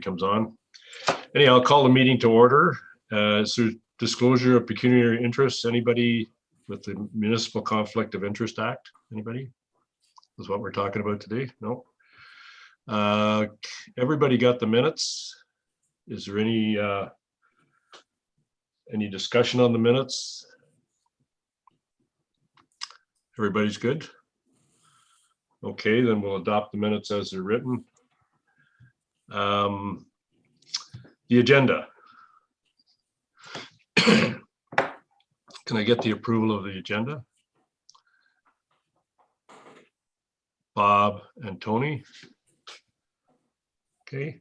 comes on. Anyhow, I'll call the meeting to order. So disclosure of pecuniary interests, anybody with the Municipal Conflict of Interest Act? Anybody? That's what we're talking about today? No. Everybody got the minutes? Is there any discussion on the minutes? Everybody's good? Okay, then we'll adopt the minutes as they're written. The agenda. Can I get the approval of the agenda? Bob and Tony. Okay.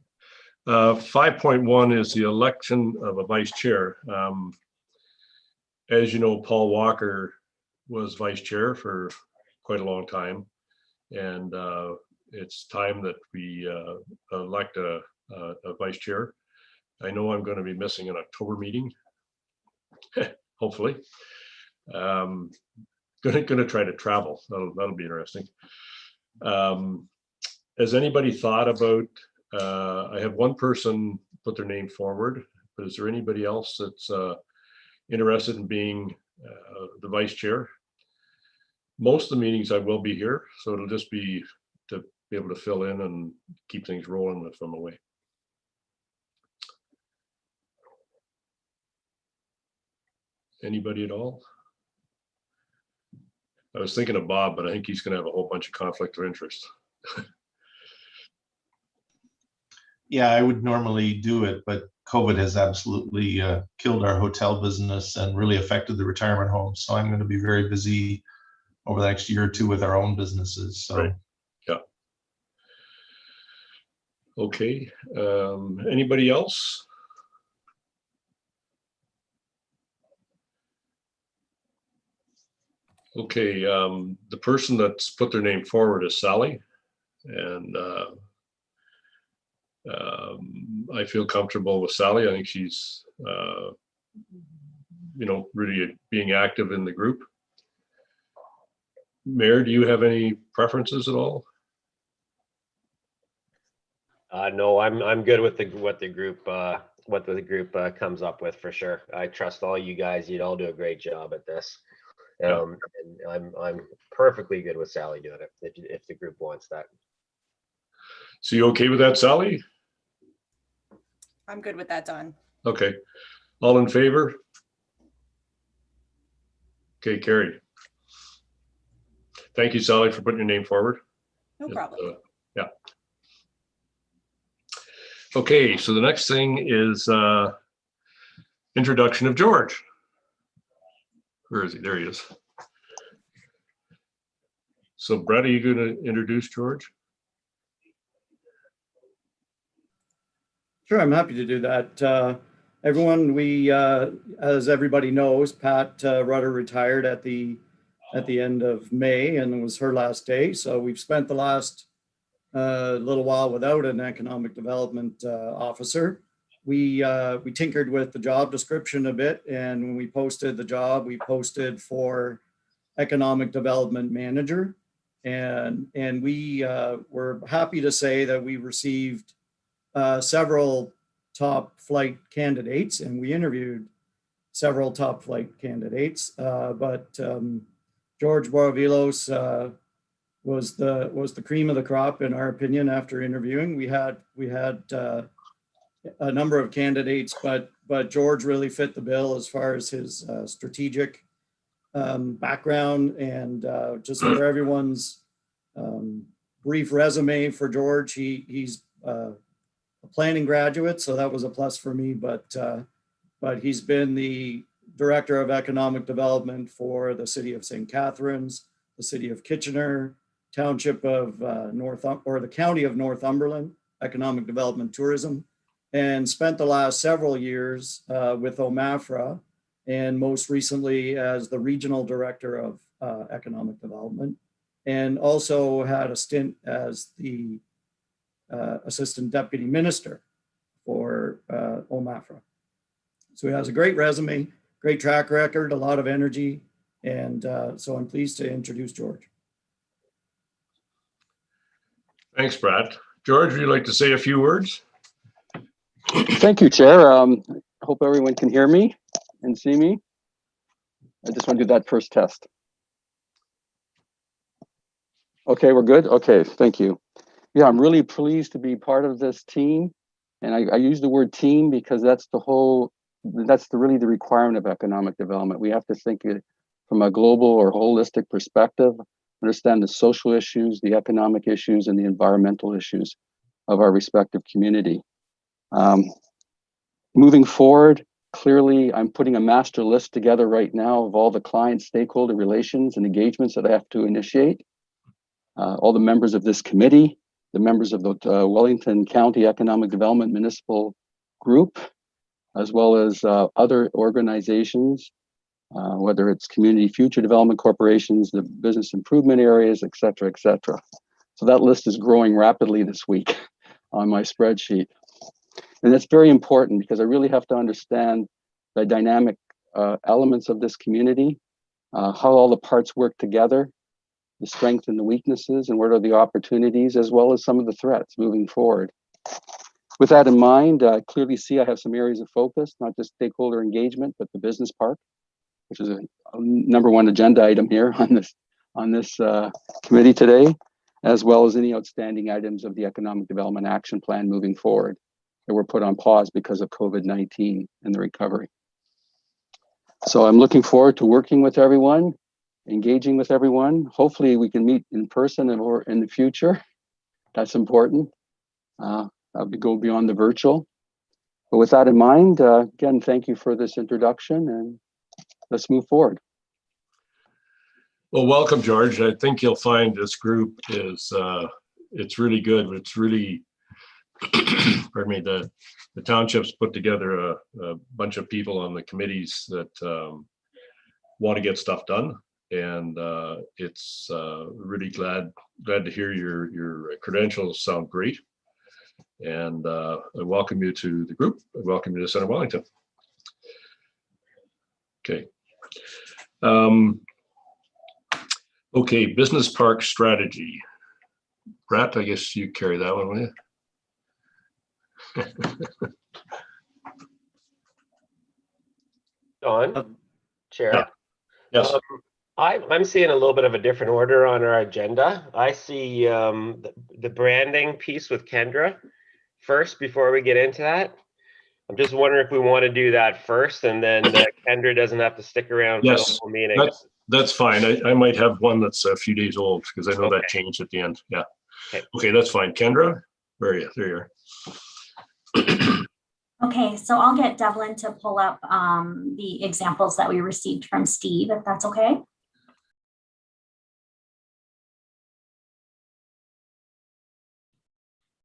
5.1 is the election of a vice chair. As you know, Paul Walker was vice chair for quite a long time, and it's time that we elect a vice chair. I know I'm going to be missing an October meeting, hopefully. Going to try to travel. That'll be interesting. Has anybody thought about? I have one person put their name forward, but is there anybody else that's interested in being the vice chair? Most of the meetings I will be here, so it'll just be to be able to fill in and keep things rolling if I'm away. Anybody at all? I was thinking of Bob, but I think he's going to have a whole bunch of conflict of interest. Yeah, I would normally do it, but COVID has absolutely killed our hotel business and really affected the retirement homes. So I'm going to be very busy over the next year or two with our own businesses. So, right. Yeah. Okay. Anybody else? Okay. The person that's put their name forward is Sally, and I feel comfortable with Sally. I think she's, really being active in the group. Mayor, do you have any preferences at all? No, I'm good with what the group comes up with for sure. I trust all you guys. You'd all do a great job at this. And I'm perfectly good with Sally doing it if the group wants that. So you okay with that, Sally? I'm good with that, Don. Okay. All in favor? Okay, carried. Thank you, Sally, for putting your name forward. No problem. Yeah. Okay, so the next thing is introduction of George. Where is he? There he is. So Brett, are you going to introduce George? Sure, I'm happy to do that. Everyone, as everybody knows, Pat Rudder retired at the end of May, and it was her last day. So we've spent the last little while without an economic development officer. We tinkered with the job description a bit, and when we posted the job, we posted for economic development manager, and we were happy to say that we received several top flight candidates, and we interviewed several top flight candidates, but George Borovilos was the cream of the crop in our opinion. After interviewing, we had a number of candidates, but George really fit the bill as far as his strategic background, and just for everyone's brief resume for George, he's a planning graduate, so that was a plus for me, but he's been the Director of Economic Development for the City of St. Catharines, the City of Kitchener, Township of the County of Northumberland, Economic Development Tourism, and spent the last several years with OMAFRA, and most recently as the Regional Director of Economic Development, and also had a stint as the Assistant Deputy Minister for OMAFRA. So he has a great resume, great track record, a lot of energy, and so I'm pleased to introduce George. Thanks, Brad. George, would you like to say a few words? Thank you, Chair. I hope everyone can hear me and see me. I just want to do that first test. Okay, we're good? Okay, thank you. Yeah, I'm really pleased to be part of this team. And I use the word team because that's really the requirement of economic development. We have to think it from a global or holistic perspective, understand the social issues, the economic issues, and the environmental issues of our respective community. Moving forward, clearly, I'm putting a master list together right now of all the client stakeholder relations and engagements that I have to initiate. All the members of this committee, the members of the Wellington County Economic Development Municipal Group, as well as other organizations, whether it's community future development corporations, the business improvement areas, et cetera, et cetera. So that list is growing rapidly this week on my spreadsheet. And that's very important because I really have to understand the dynamic elements of this community, how all the parts work together, the strengths and the weaknesses, and what are the opportunities, as well as some of the threats moving forward. With that in mind, clearly see I have some areas of focus, not just stakeholder engagement, but the business park, which is a #1 agenda item here on this committee today, as well as any outstanding items of the Economic Development Action Plan moving forward that were put on pause because of COVID-19 and the recovery. So I'm looking forward to working with everyone, engaging with everyone. Hopefully we can meet in person or in the future. That's important. I'll go beyond the virtual. But with that in mind, again, thank you for this introduction and let's move forward. Well, welcome, George. I think you'll find this group is, it's really good. It's really, pardon me, the townships put together a bunch of people on the committees that want to get stuff done. And it's really glad to hear your credentials sound great. And I welcome you to the group. I welcome you to Center Wellington. Okay. Okay, business park strategy. Brett, I guess you carry that one, will you? Don, Chair. Yeah. Yes. I'm seeing a little bit of a different order on our agenda. I see the branding piece with Kendra first before we get into that. I'm just wondering if we want to do that first, and then Kendra doesn't have to stick around for the whole meeting. That's fine. I might have one that's a few days old because I know that changed at the end. Yeah. Okay, that's fine. Kendra, where are you? There you are. Okay, so I'll get Devlin to pull up the examples that we received from Steve, if that's okay.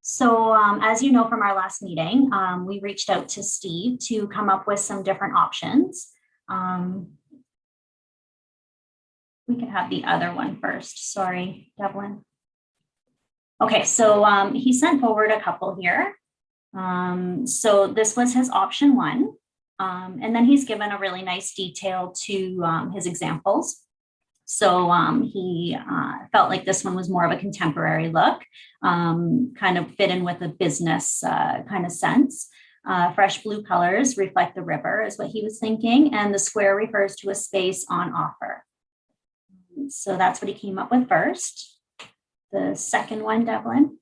So as you know from our last meeting, we reached out to Steve to come up with some different options. We can have the other one first. Sorry, Devlin. Okay, so he sent forward a couple here. So this was his option 1. And then he's given a really nice detail to his examples. So he felt like this one was more of a contemporary look, kind of fit in with a business kind of sense. Fresh blue colors reflect the river is what he was thinking. And the square refers to a space on offer. So that's what he came up with first. The second one, Devlin.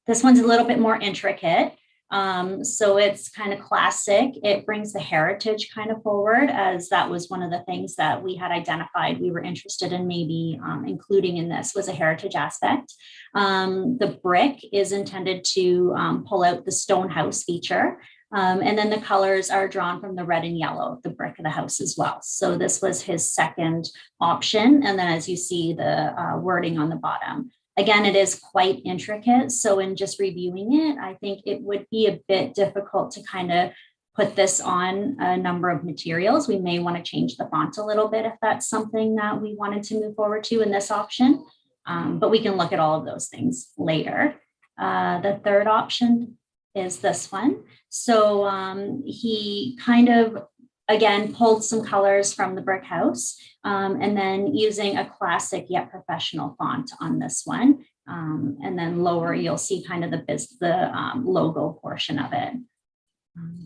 This one's a little bit more intricate. So it's kind of classic. It brings the heritage kind of forward, as that was one of the things that we had identified we were interested in maybe including in this was a heritage aspect. The brick is intended to pull out the stone house feature. And then the colors are drawn from the red and yellow, the brick of the house as well. So this was his second option. And then as you see the wording on the bottom. Again, it is quite intricate. So in just reviewing it, I think it would be a bit difficult to kind of put this on a number of materials. We may want to change the font a little bit if that's something that we wanted to move forward to in this option. But we can look at all of those things later. The third option is this one. So he kind of, again, pulled some colors from the brick house and then using a classic yet professional font on this one. And then lower, you'll see kind of the logo portion of it.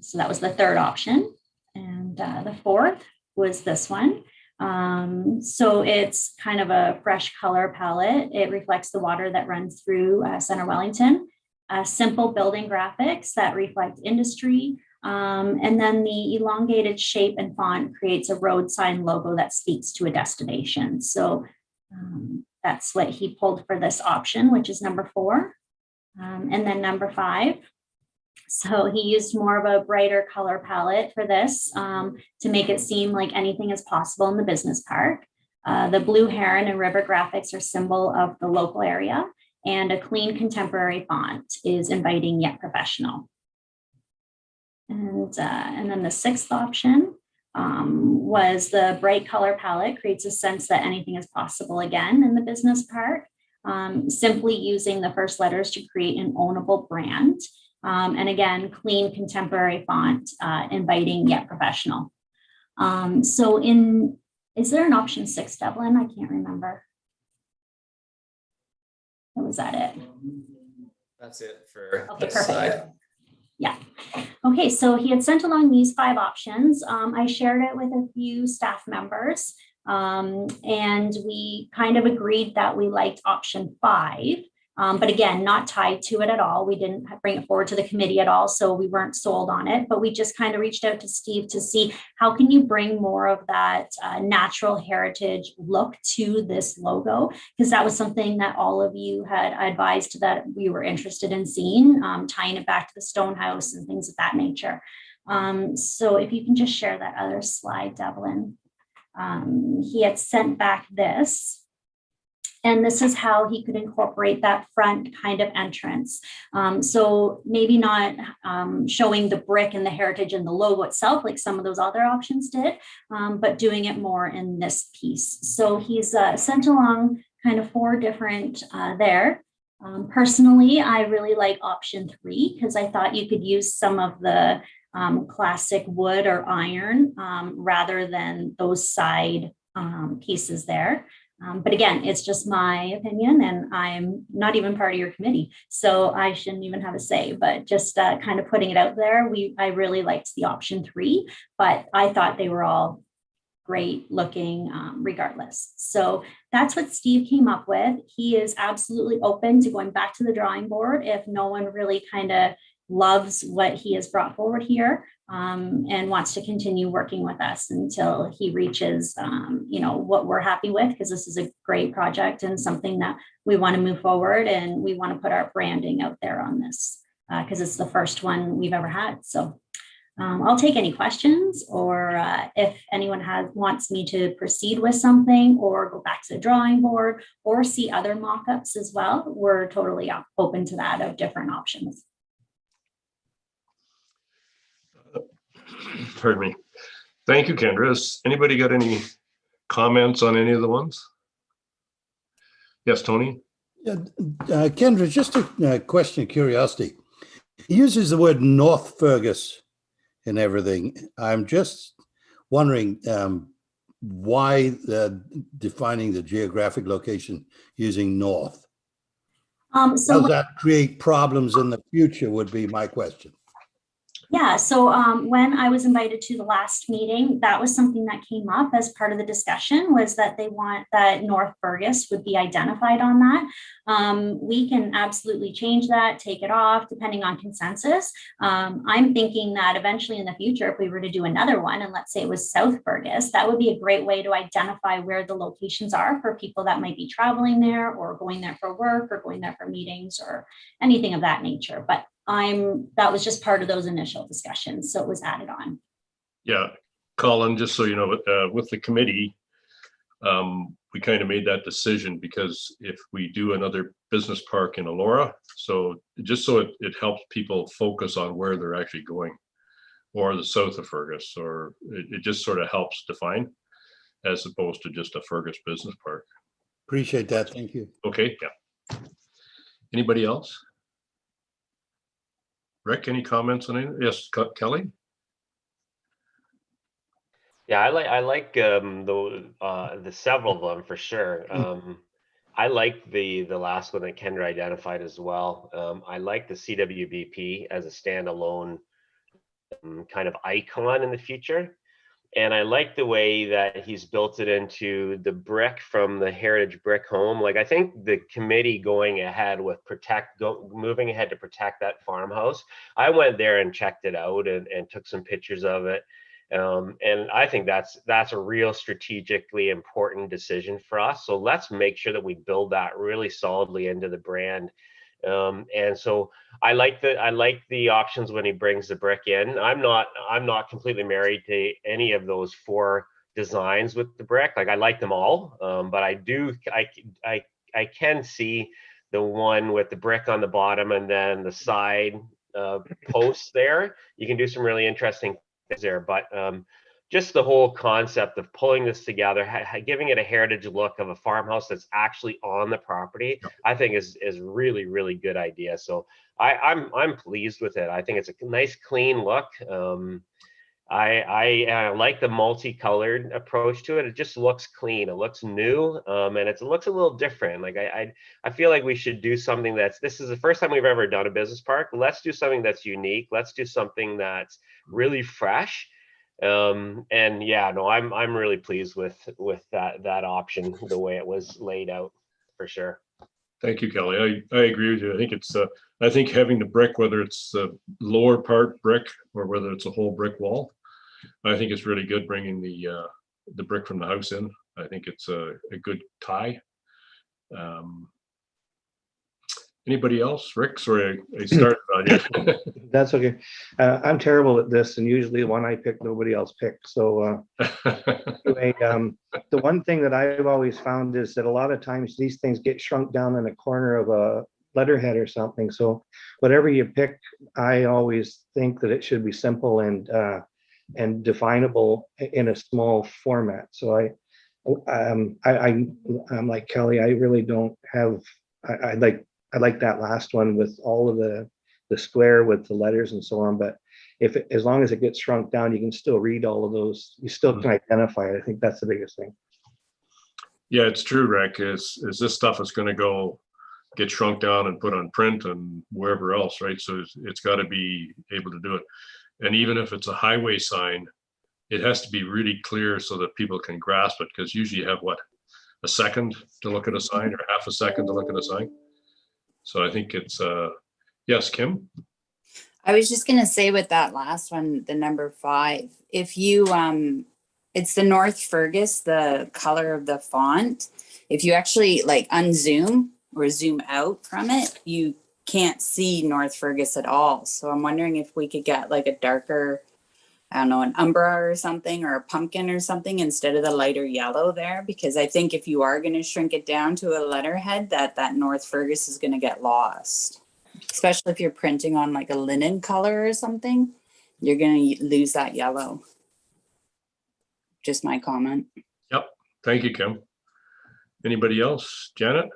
So that was the third option. And the fourth was this one. So it's kind of a fresh color palette. It reflects the water that runs through Center Wellington. Simple building graphics that reflect industry. And then the elongated shape and font creates a road sign logo that speaks to a destination. So that's what he pulled for this option, which is number 4. And then number 5. So he used more of a brighter color palette for this to make it seem like anything is possible in the business park. The blue heron and river graphics are symbol of the local area, and a clean contemporary font is inviting yet professional. And then the 6th option was the bright color palette creates a sense that anything is possible again in the business park, simply using the first letters to create an ownable brand. And again, clean contemporary font, inviting yet professional. So is there an option 6, Dublin? I can't remember. Or was that it? That's it for Okay, this perfect. side. Yeah. Okay, so he had sent along these 5 options. I shared it with a few staff members, and we kind of agreed that we liked option 5. But again, not tied to it at all. We didn't bring it forward to the committee at all, so we weren't sold on it. But we just kind of reached out to Steve to see how can you bring more of that natural heritage look to this logo, because that was something that all of you had advised that we were interested in seeing, tying it back to the stone house and things of that nature. So if you can just share that other slide, Devlin. He had sent back this. And this is how he could incorporate that front kind of entrance. So maybe not showing the brick and the heritage and the logo itself like some of those other options did, but doing it more in this piece. So he's sent along kind of 4 different there. Personally, I really like option 3 because I thought you could use some of the classic wood or iron rather than those side pieces there. But again, it's just my opinion, and I'm not even part of your committee, so I shouldn't even have a say, but just kind of putting it out there. I really liked the option 3, but I thought they were all great looking regardless. So that's what Steve came up with. He is absolutely open to going back to the drawing board if no one really kind of loves what he has brought forward here, and wants to continue working with us until he reaches, what we're happy with, because this is a great project and something that we want to move forward, and we want to put our branding out there on this because it's the first one we've ever had. So I'll take any questions, or if anyone wants me to proceed with something or go back to the drawing board or see other mock-ups as well, we're totally open to that of different options. Pardon me. Thank you, Kendra. Has anybody got any comments on any of the ones? Yes, Tony? Yeah, Kendra, just a question of curiosity. He uses the word North Fergus and everything. I'm just wondering why defining the geographic location using north. Does that create problems in the future would be my question. Yeah, so when I was invited to the last meeting, that was something that came up as part of the discussion, was that they want that North Fergus would be identified on that. We can absolutely change that, take it off, depending on consensus. I'm thinking that eventually in the future, if we were to do another one, and let's say it was South Fergus, that would be a great way to identify where the locations are for people that might be traveling there or going there for work or going there for meetings or anything of that nature. But that was just part of those initial discussions, so it was added on. Yeah, Colin, just so you know, with the committee, we kind of made that decision because if we do another business park in Elora, so just so it helps people focus on where they're actually going, or the south of Fergus, or it just sort of helps define as opposed to just a Fergus business park. Appreciate that. Thank you. Okay, yeah. Anybody else? Rick, any comments on it? Yes, Kelly? Yeah, I like the several of them for sure. I like the last one that Kendra identified as well. I like the CWBP as a standalone kind of icon in the future. And I like the way that he's built it into the brick from the Heritage Brick Home. Like, I think the committee going ahead with moving ahead to protect that farmhouse. I went there and checked it out and took some pictures of it. And I think that's a real strategically important decision for us. So let's make sure that we build that really solidly into the brand. And so I like the options when he brings the brick in. I'm not completely married to any of those 4 designs with the brick. Like, I like them all, but I can see the one with the brick on the bottom and then the side posts there. You can do some really interesting things there, but just the whole concept of pulling this together, giving it a heritage look of a farmhouse that's actually on the property, I think is really, really good idea. So I'm pleased with it. I think it's a nice, clean look. I like the multicolored approach to it. It just looks clean. It looks new, and it looks a little different. Like, I feel like we should do something this is the first time we've ever done a business park. Let's do something that's unique. Let's do something that's really fresh. And yeah, no, I'm really pleased with that option, the way it was laid out, for sure. Thank you, Kelly. I agree with you. I think I think having the brick, whether it's the lower part brick or whether it's a whole brick wall, I think it's really good bringing the brick from the house in. I think it's a good tie. Anybody else? Rick, sorry, I started on you. That's okay. I'm terrible at this, and usually the one I pick, nobody else picks. So anyway, the one thing that I've always found is that a lot of times these things get shrunk down in a corner of a letterhead or something. So whatever you pick, I always think that it should be simple and definable in a small format. So I'm like Kelly. I really don't have. I like that last one with all of the square with the letters and so on. But as long as it gets shrunk down, you can still read all of those. You still can identify it. I think that's the biggest thing. Yeah, it's true, Rick. Is this stuff is going to get shrunk down and put on print and wherever else, right? So it's got to be able to do it. And even if it's a highway sign, it has to be really clear so that people can grasp it. Because usually you have a second to look at a sign or half a second to look at a sign. So I think it's, yes, Kim? I was just going to say with that last one, the number 5, if you, it's the North Fergus, the color of the font. If you actually like unzoom or zoom out from it, you can't see North Fergus at all. So I'm wondering if we could get like a darker, I don't know, an umbra or something, or a pumpkin or something instead of the lighter yellow there, because I think if you are going to shrink it down to a letterhead, that North Fergus is going to get lost, especially if you're printing on like a linen color or something. You're going to lose that yellow. Just my comment. Yep. Thank you, Kim. Anybody else? Janet?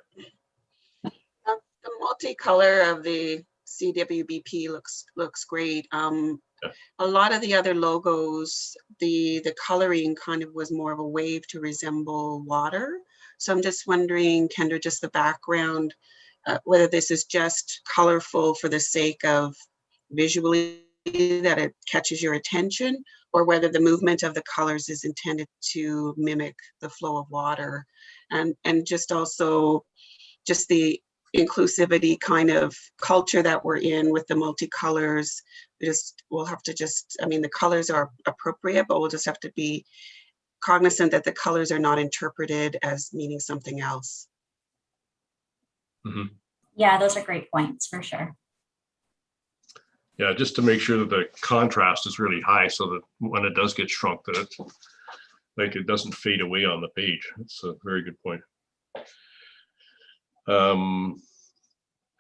The multicolor of the CWBP looks great. A lot of the other logos, the coloring kind of was more of a wave to resemble water. So I'm just wondering, Kendra, just the background, whether this is just colorful for the sake of visually that it catches your attention, or whether the movement of the colors is intended to mimic the flow of water, and just also just the inclusivity kind of culture that we're in with the multicolors. We'll have to I mean, the colors are appropriate, but we'll just have to be cognizant that the colors are not interpreted as meaning something else. Mm-hmm. Yeah, those are great points for sure. Yeah, just to make sure that the contrast is really high so that when it does get shrunk, that it doesn't fade away on the page. It's a very good point.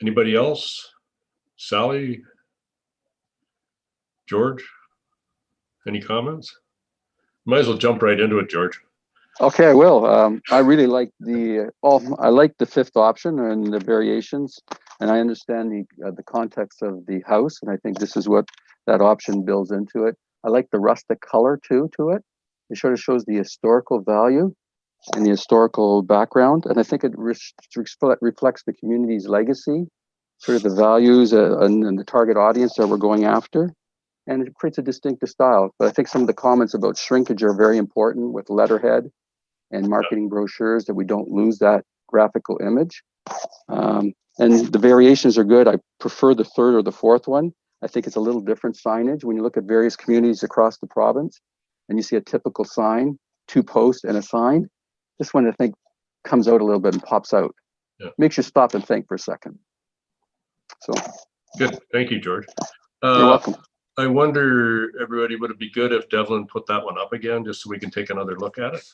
Anybody else? Sally? George? Any comments? Might as well jump right into it, George. Okay, I will. I really like I like the 5th option and the variations, and I understand the context of the house, and I think this is what that option builds into it. I like the rustic color too to it. It sort of shows the historical value and the historical background. And I think it reflects the community's legacy, sort of the values and the target audience that we're going after. And it creates a distinctive style. But I think some of the comments about shrinkage are very important with letterhead and marketing brochures, that we don't lose that graphical image. And the variations are good. I prefer the third or the fourth one. I think it's a little different signage. When you look at various communities across the province and you see a typical sign, 2 posts and a sign, this one I think comes out a little bit and pops out. Yeah. Makes you stop and think for a second. So Good. Thank you, George. You're welcome. I wonder, everybody, would it be good if Devlin put that one up again, just so we can take another look at it?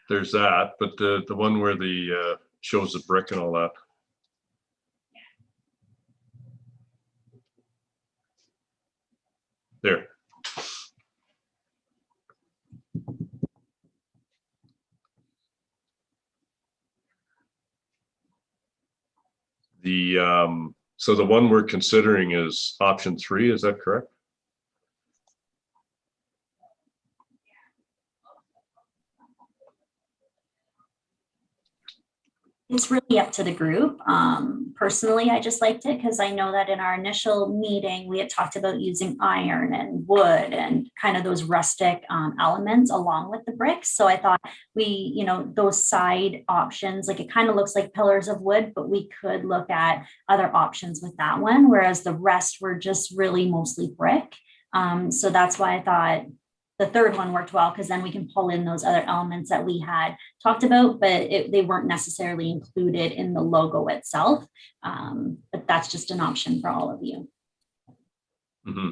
There's that, but the one where the shows the brick and all that. There. So the one we're considering is option 3, is that correct? It's really up to the group. Personally, I just liked it because I know that in our initial meeting, we had talked about using iron and wood and kind of those rustic elements along with the bricks. So I thought those side options, like it kind of looks like pillars of wood, but we could look at other options with that one, whereas the rest were just really mostly brick. So that's why I thought the third one worked well, because then we can pull in those other elements that we had talked about, but they weren't necessarily included in the logo itself. But that's just an option for all of you. Mm-hmm.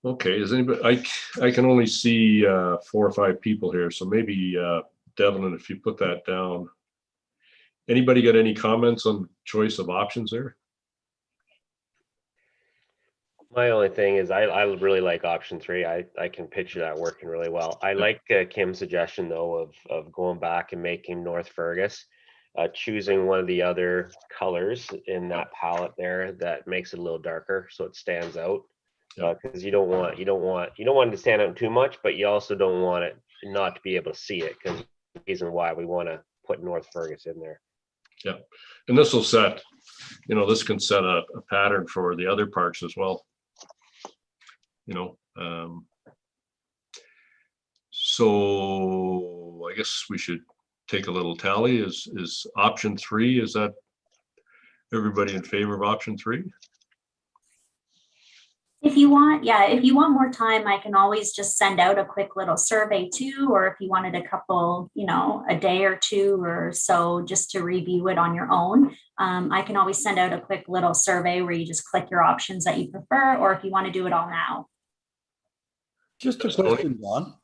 Okay, is anybody, I can only see 4 or 5 people here, so maybe Devlin, if you put that down. Anybody got any comments on choice of options there? My only thing is I really like option 3. I can picture that working really well. I like Kim's suggestion though of going back and making North Fergus, choosing one of the other colors in that palette there that makes it a little darker so it stands out. Because you don't want it to stand out too much, but you also don't want it not to be able to see it, because the reason why we want to put North Fergus in there. Yeah, and this will set, this can set a pattern for the other parks as well. So I guess we should take a little tally. Is option 3, is that everybody in favor of option 3? If you want more time, I can always just send out a quick little survey too, or if you wanted a couple, a day or 2 or so just to review it on your own, I can always send out a quick little survey where you just click your options that you prefer, or if you want to do it all now. Just a question, Don.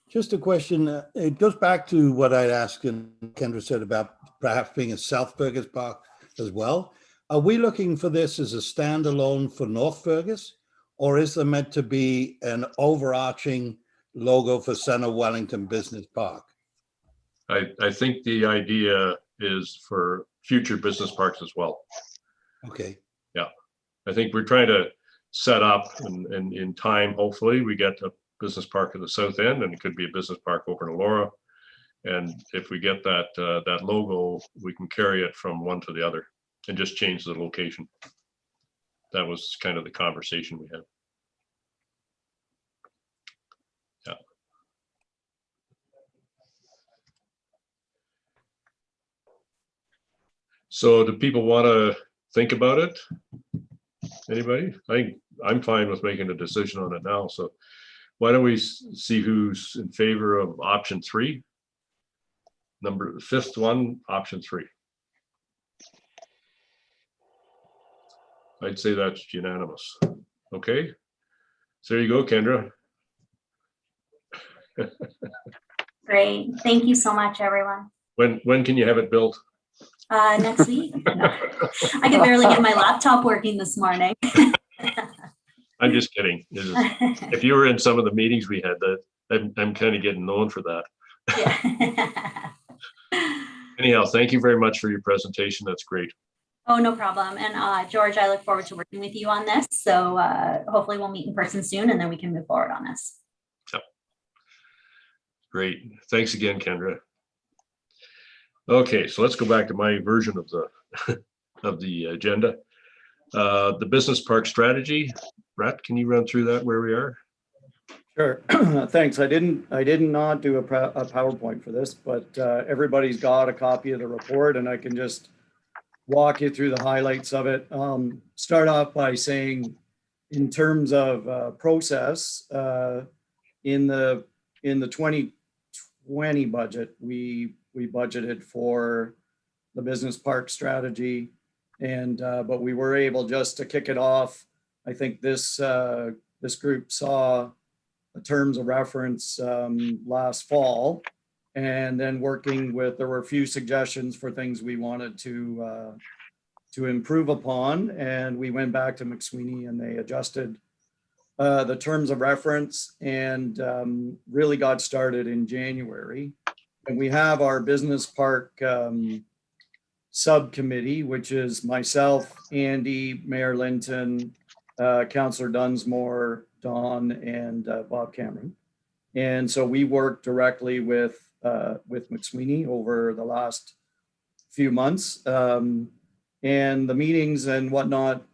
Just a question. It goes back to what I'd asked and Kendra said about perhaps being a South Fergus Park as well. Are we looking for this as a standalone for North Fergus, or is there meant to be an overarching logo for Center Wellington Business Park? I think the idea is for future business parks as well. Okay. Yeah, I think we're trying to set up and in time, hopefully we get a business park at the south end, and it could be a business park over in Elora. And if we get that logo, we can carry it from one to the other and just change the location. That was kind of the conversation we had. Yeah. So do people want to think about it? Anybody? I'm fine with making a decision on it now. So why don't we see who's in favor of option 3? The 5th one, option 3. I'd say that's unanimous. Okay. So there you go, Kendra. Great. Thank you so much, everyone. When can you have it built? Next week. No. I can barely get my laptop working this morning. I'm just kidding. If you were in some of the meetings we had, I'm kind of getting known for that. Anyhow, thank you very much for your presentation. That's great. Oh, no problem. And George, I look forward to working with you on this. So hopefully we'll meet in person soon and then we can move forward on this. Yep. Great. Thanks again, Kendra. Okay, so let's go back to my version of the of the agenda. The business park strategy. Brett, can you run through that where we are? Sure. Thanks. I did not do a PowerPoint for this, but everybody's got a copy of the report and I can just walk you through the highlights of it. Start off by saying, in terms of process, in the 2020 budget, we budgeted for the business park strategy, and but we were able just to kick it off. I think this group saw the terms of reference last fall, and then working with, there were a few suggestions for things we wanted to improve upon, and we went back to McSweeney and they adjusted the terms of reference and really got started in January. And we have our business park subcommittee, which is myself, Andy, Mayor Linton, Councillor Dunsmore, Don, and Bob Cameron. And so we worked directly with McSweeney over the last few months. And the meetings and whatnot,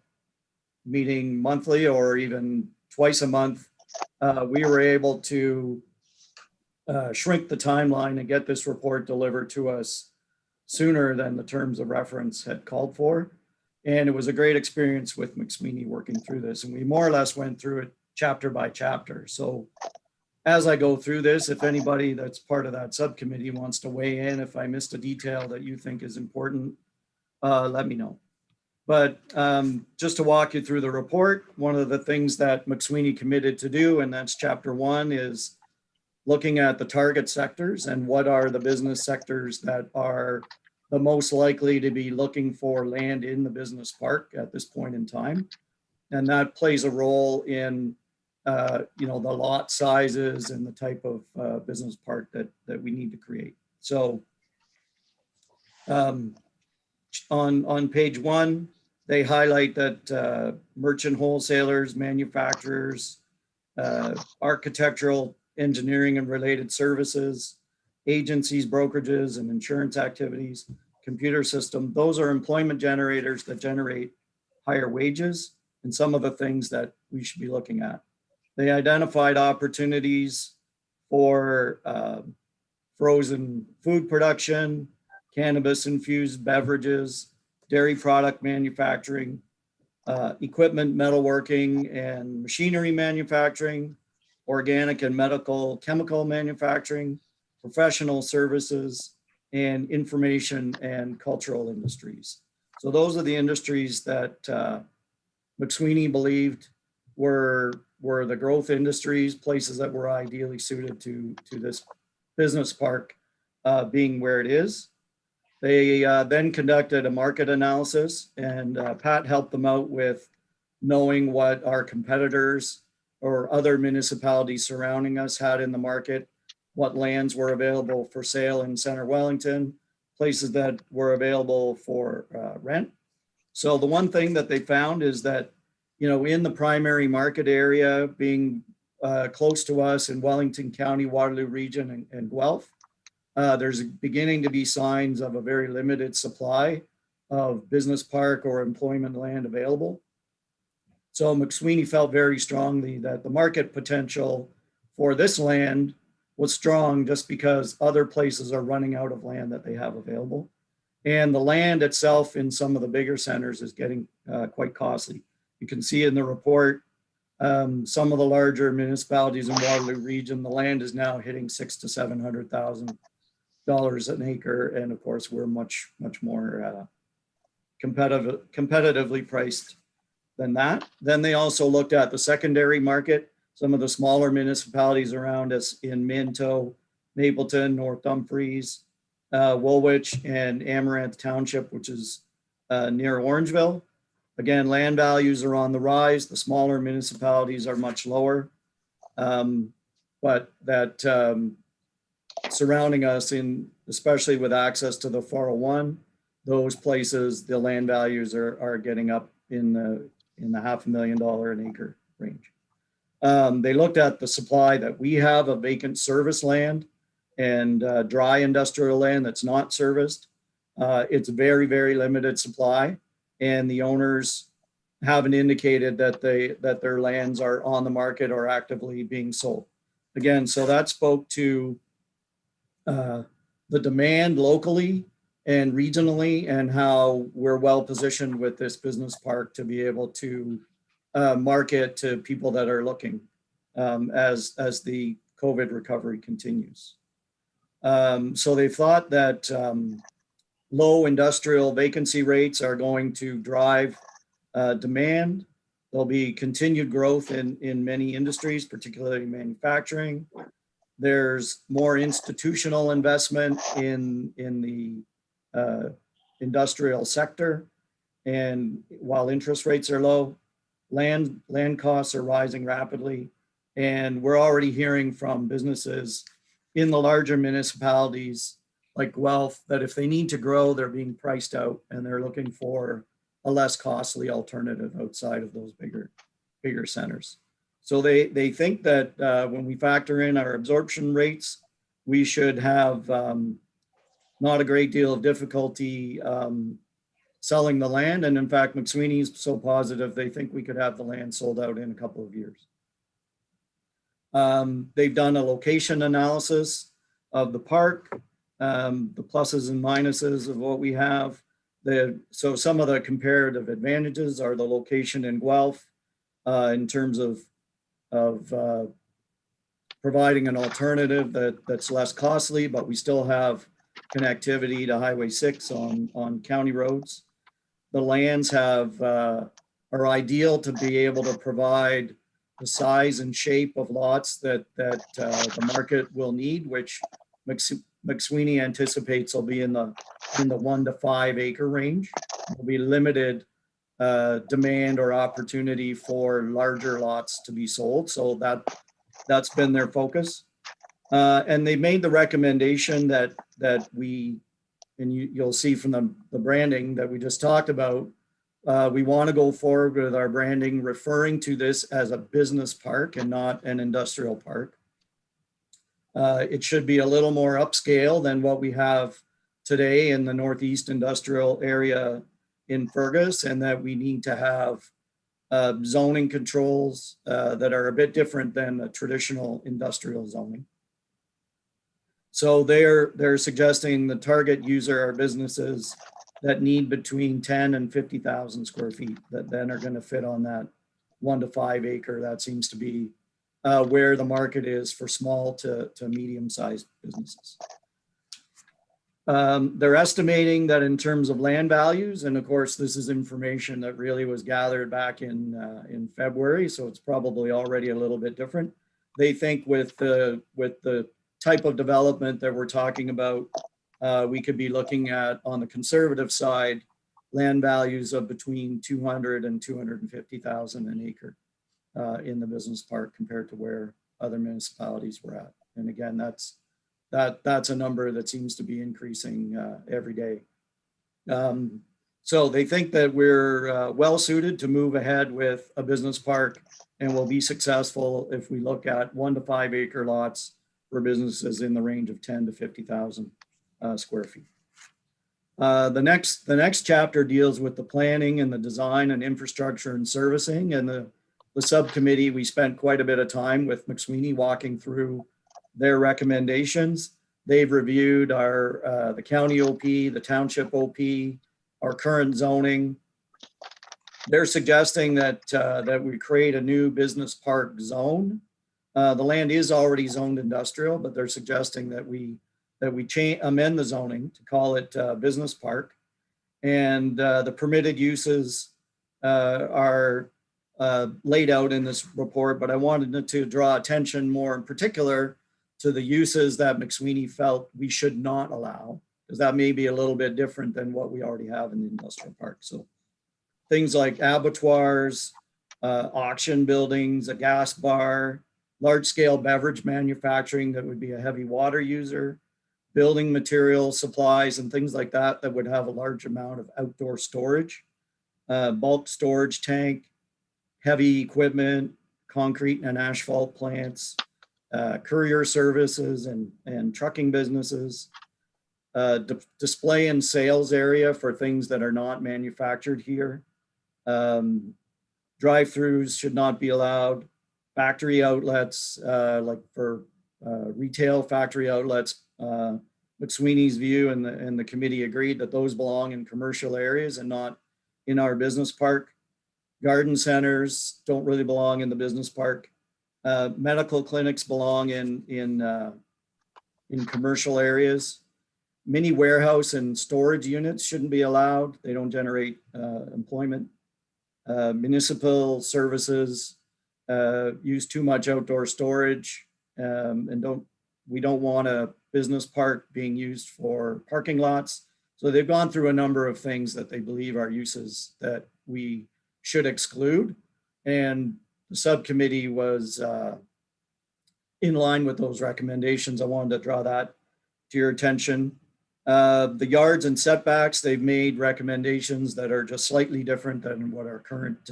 meeting monthly or even twice a month, we were able to shrink the timeline and get this report delivered to us sooner than the terms of reference had called for. And it was a great experience with McSweeney working through this. And we more or less went through it chapter by chapter. So as I go through this, if anybody that's part of that subcommittee wants to weigh in, if I missed a detail that you think is important, let me know. But just to walk you through the report, one of the things that McSweeney committed to do, and that's chapter 1, is looking at the target sectors and what are the business sectors that are the most likely to be looking for land in the business park at this point in time. And that plays a role in the lot sizes and the type of business park that we need to create. So on page 1, they highlight that merchant wholesalers, manufacturers, architectural, engineering and related services, agencies, brokerages, and insurance activities, computer system, those are employment generators that generate higher wages, and some of the things that we should be looking at. They identified opportunities for frozen food production, cannabis-infused beverages, dairy product manufacturing, equipment, metalworking, and machinery manufacturing, organic and medical chemical manufacturing, professional services, and information and cultural industries. So those are the industries that McSweeney believed were the growth industries, places that were ideally suited to this business park being where it is. They then conducted a market analysis, and Pat helped them out with knowing what our competitors or other municipalities surrounding us had in the market, what lands were available for sale in Center Wellington, places that were available for rent. So the one thing that they found is that, in the primary market area, being close to us in Wellington County, Waterloo Region, and Guelph, there's beginning to be signs of a very limited supply of business park or employment land available. So McSweeney felt very strongly that the market potential for this land was strong just because other places are running out of land that they have available. And the land itself in some of the bigger centers is getting quite costly. You can see in the report, some of the larger municipalities in Waterloo Region, the land is now hitting $600,000 to $700,000 an acre. And of course, we're much more competitively priced than that. Then they also looked at the secondary market, some of the smaller municipalities around us in Minto, Mapleton, North Dumfries, Woolwich, and Amaranth Township, which is near Orangeville. Again, land values are on the rise. The smaller municipalities are much lower. But that surrounding us especially with access to the 401, those places, the land values are getting up in the $500,000 an acre range. They looked at the supply that we have of vacant service land and dry industrial land that's not serviced. It's very, very limited supply, and the owners haven't indicated that their lands are on the market or actively being sold. Again, so that spoke to the demand locally and regionally, and how we're well positioned with this business park to be able to market to people that are looking as the COVID recovery continues. So they thought that low industrial vacancy rates are going to drive demand. There'll be continued growth in many industries, particularly manufacturing. There's more institutional investment in the industrial sector. And while interest rates are low, land costs are rising rapidly. And we're already hearing from businesses in the larger municipalities like Guelph that if they need to grow, they're being priced out and they're looking for a less costly alternative outside of those bigger centers. So they think that when we factor in our absorption rates, we should have not a great deal of difficulty selling the land. And in fact, McSweeney's so positive, they think we could have the land sold out in a couple of years. They've done a location analysis of the park, the pluses and minuses of what we have. So some of the comparative advantages are the location in Guelph in terms of providing an alternative that's less costly, but we still have connectivity to Highway 6 on county roads. The lands are ideal to be able to provide the size and shape of lots that the market will need, which McSweeney anticipates will be in the 1 to 5 acre range. There'll be limited demand or opportunity for larger lots to be sold. So that's been their focus. And they made the recommendation that we, and you'll see from the branding that we just talked about, we want to go forward with our branding, referring to this as a business park and not an industrial park. It should be a little more upscale than what we have today in the Northeast industrial area in Fergus, and that we need to have zoning controls that are a bit different than the traditional industrial zoning. So they're suggesting the target user are businesses that need between 10 and 50,000 square feet that then are going to fit on that 1 to 5 acre. That seems to be where the market is for small to medium-sized businesses. They're estimating that in terms of land values, and of course, this is information that really was gathered back in February, so it's probably already a little bit different. They think with the type of development that we're talking about, we could be looking at, on the conservative side, land values of between 200 and 250,000 an acre in the business park compared to where other municipalities were at. And again, that's a number that seems to be increasing every day. So they think that we're well suited to move ahead with a business park, and will be successful if we look at 1 to 5 acre lots for businesses in the range of 10 to 50,000 square feet. The next chapter deals with the planning and the design and infrastructure and servicing. And the subcommittee, we spent quite a bit of time with McSweeney walking through their recommendations. They've reviewed the county OP, the township OP, our current zoning. They're suggesting that we create a new business park zone. The land is already zoned industrial, but they're suggesting that we amend the zoning to call it business park. And the permitted uses are laid out in this report, but I wanted to draw attention more in particular to the uses that McSweeney felt we should not allow, because that may be a little bit different than what we already have in the industrial park. So things like abattoirs, auction buildings, a gas bar, large-scale beverage manufacturing that would be a heavy water user, building material supplies and things like that that would have a large amount of outdoor storage, bulk storage tank, heavy equipment, concrete and asphalt plants, courier services and trucking businesses, display and sales area for things that are not manufactured here. Drive-throughs should not be allowed. Factory outlets, like for retail factory outlets, McSweeney's view and the committee agreed that those belong in commercial areas and not in our business park. Garden centers don't really belong in the business park. Medical clinics belong in commercial areas. Mini warehouse and storage units shouldn't be allowed. They don't generate employment. Municipal services use too much outdoor storage and we don't want a business park being used for parking lots. So they've gone through a number of things that they believe are uses that we should exclude. And the subcommittee was in line with those recommendations. I wanted to draw that to your attention. The yards and setbacks, they've made recommendations that are just slightly different than what our current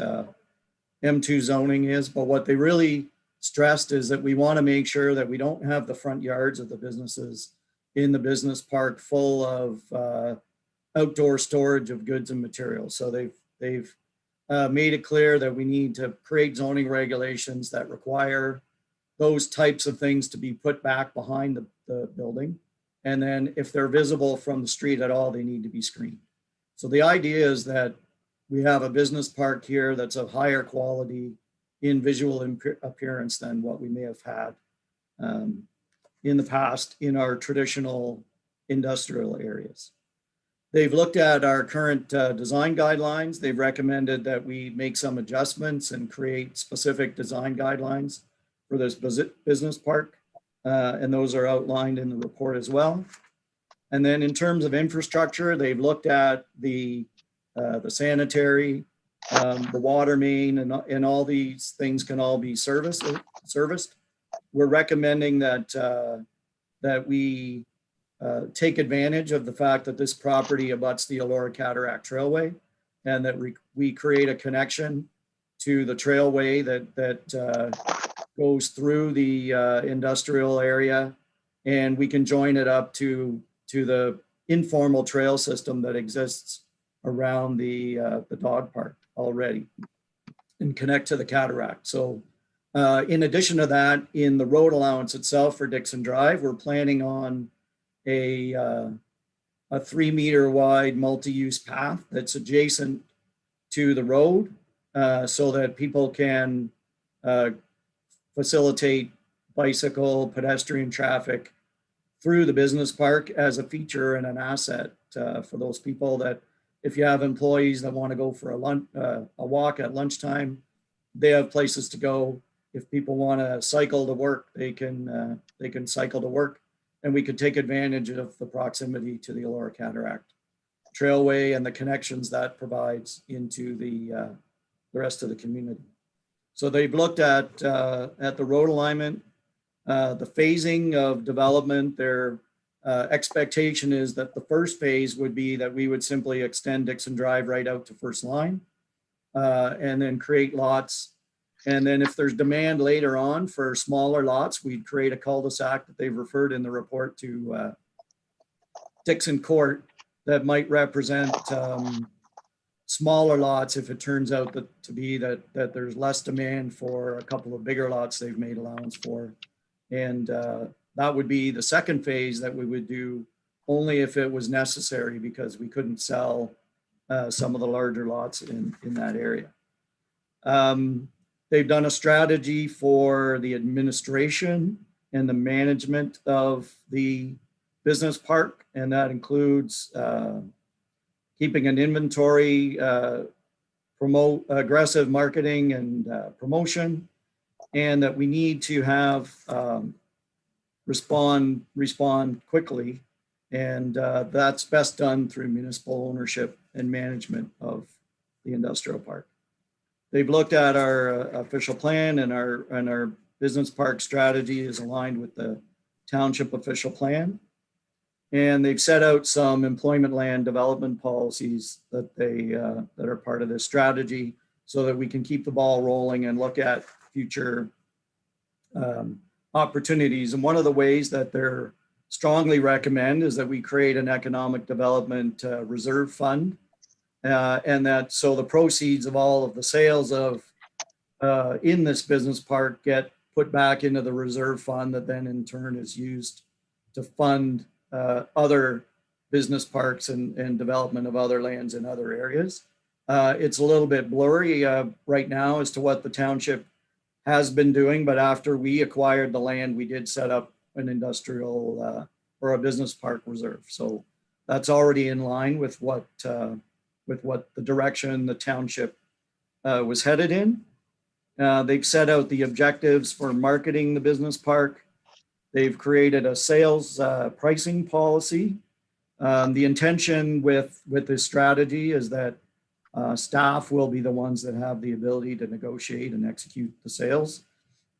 M2 zoning is. But what they really stressed is that we want to make sure that we don't have the front yards of the businesses in the business park full of outdoor storage of goods and materials. So they've made it clear that we need to create zoning regulations that require those types of things to be put back behind the building. And then if they're visible from the street at all, they need to be screened. So the idea is that we have a business park here that's of higher quality in visual appearance than what we may have had in the past in our traditional industrial areas. They've looked at our current design guidelines. They've recommended that we make some adjustments and create specific design guidelines for this business park. And those are outlined in the report as well. And then in terms of infrastructure, they've looked at the sanitary, the water main, and all these things can all be serviced. We're recommending that we take advantage of the fact that this property abuts the Elora Cataract Trailway, and that we create a connection to the trailway that goes through the industrial area, and we can join it up to the informal trail system that exists around the dog park already and connect to the cataract. So in addition to that, in the road allowance itself for Dixon Drive, we're planning on a 3-meter wide multi-use path that's adjacent to the road so that people can facilitate bicycle, pedestrian traffic through the business park as a feature and an asset for those people that, if you have employees that want to go for a walk at lunchtime, they have places to go. If people want to cycle to work, they can cycle to work, and we could take advantage of the proximity to the Elora Cataract Trailway and the connections that provides into the rest of the community. So they've looked at the road alignment, the phasing of development. Their expectation is that the first phase would be that we would simply extend Dixon Drive right out to first line and then create lots. And then if there's demand later on for smaller lots, we'd create a cul-de-sac that they've referred in the report to Dixon Court that might represent smaller lots if it turns out that there's less demand for a couple of bigger lots they've made allowance for. And that would be the second phase that we would do only if it was necessary, because we couldn't sell some of the larger lots in that area. They've done a strategy for the administration and the management of the business park, and that includes keeping an inventory, promote aggressive marketing and promotion, and that we need to have respond quickly. And that's best done through municipal ownership and management of the industrial park. They've looked at our official plan, and our business park strategy is aligned with the township official plan. And they've set out some employment land development policies that that are part of this strategy, so that we can keep the ball rolling and look at future opportunities. And one of the ways that they're strongly recommend is that we create an economic development reserve fund, and that so the proceeds of all of the sales of in this business park get put back into the reserve fund, that then in turn is used to fund other business parks and development of other lands in other areas. It's a little bit blurry right now as to what the township has been doing, but after we acquired the land, we did set up an industrial or a business park reserve. So that's already in line with what the direction the township was headed in. They've set out the objectives for marketing the business park. They've created a sales pricing policy. The intention with this strategy is that staff will be the ones that have the ability to negotiate and execute the sales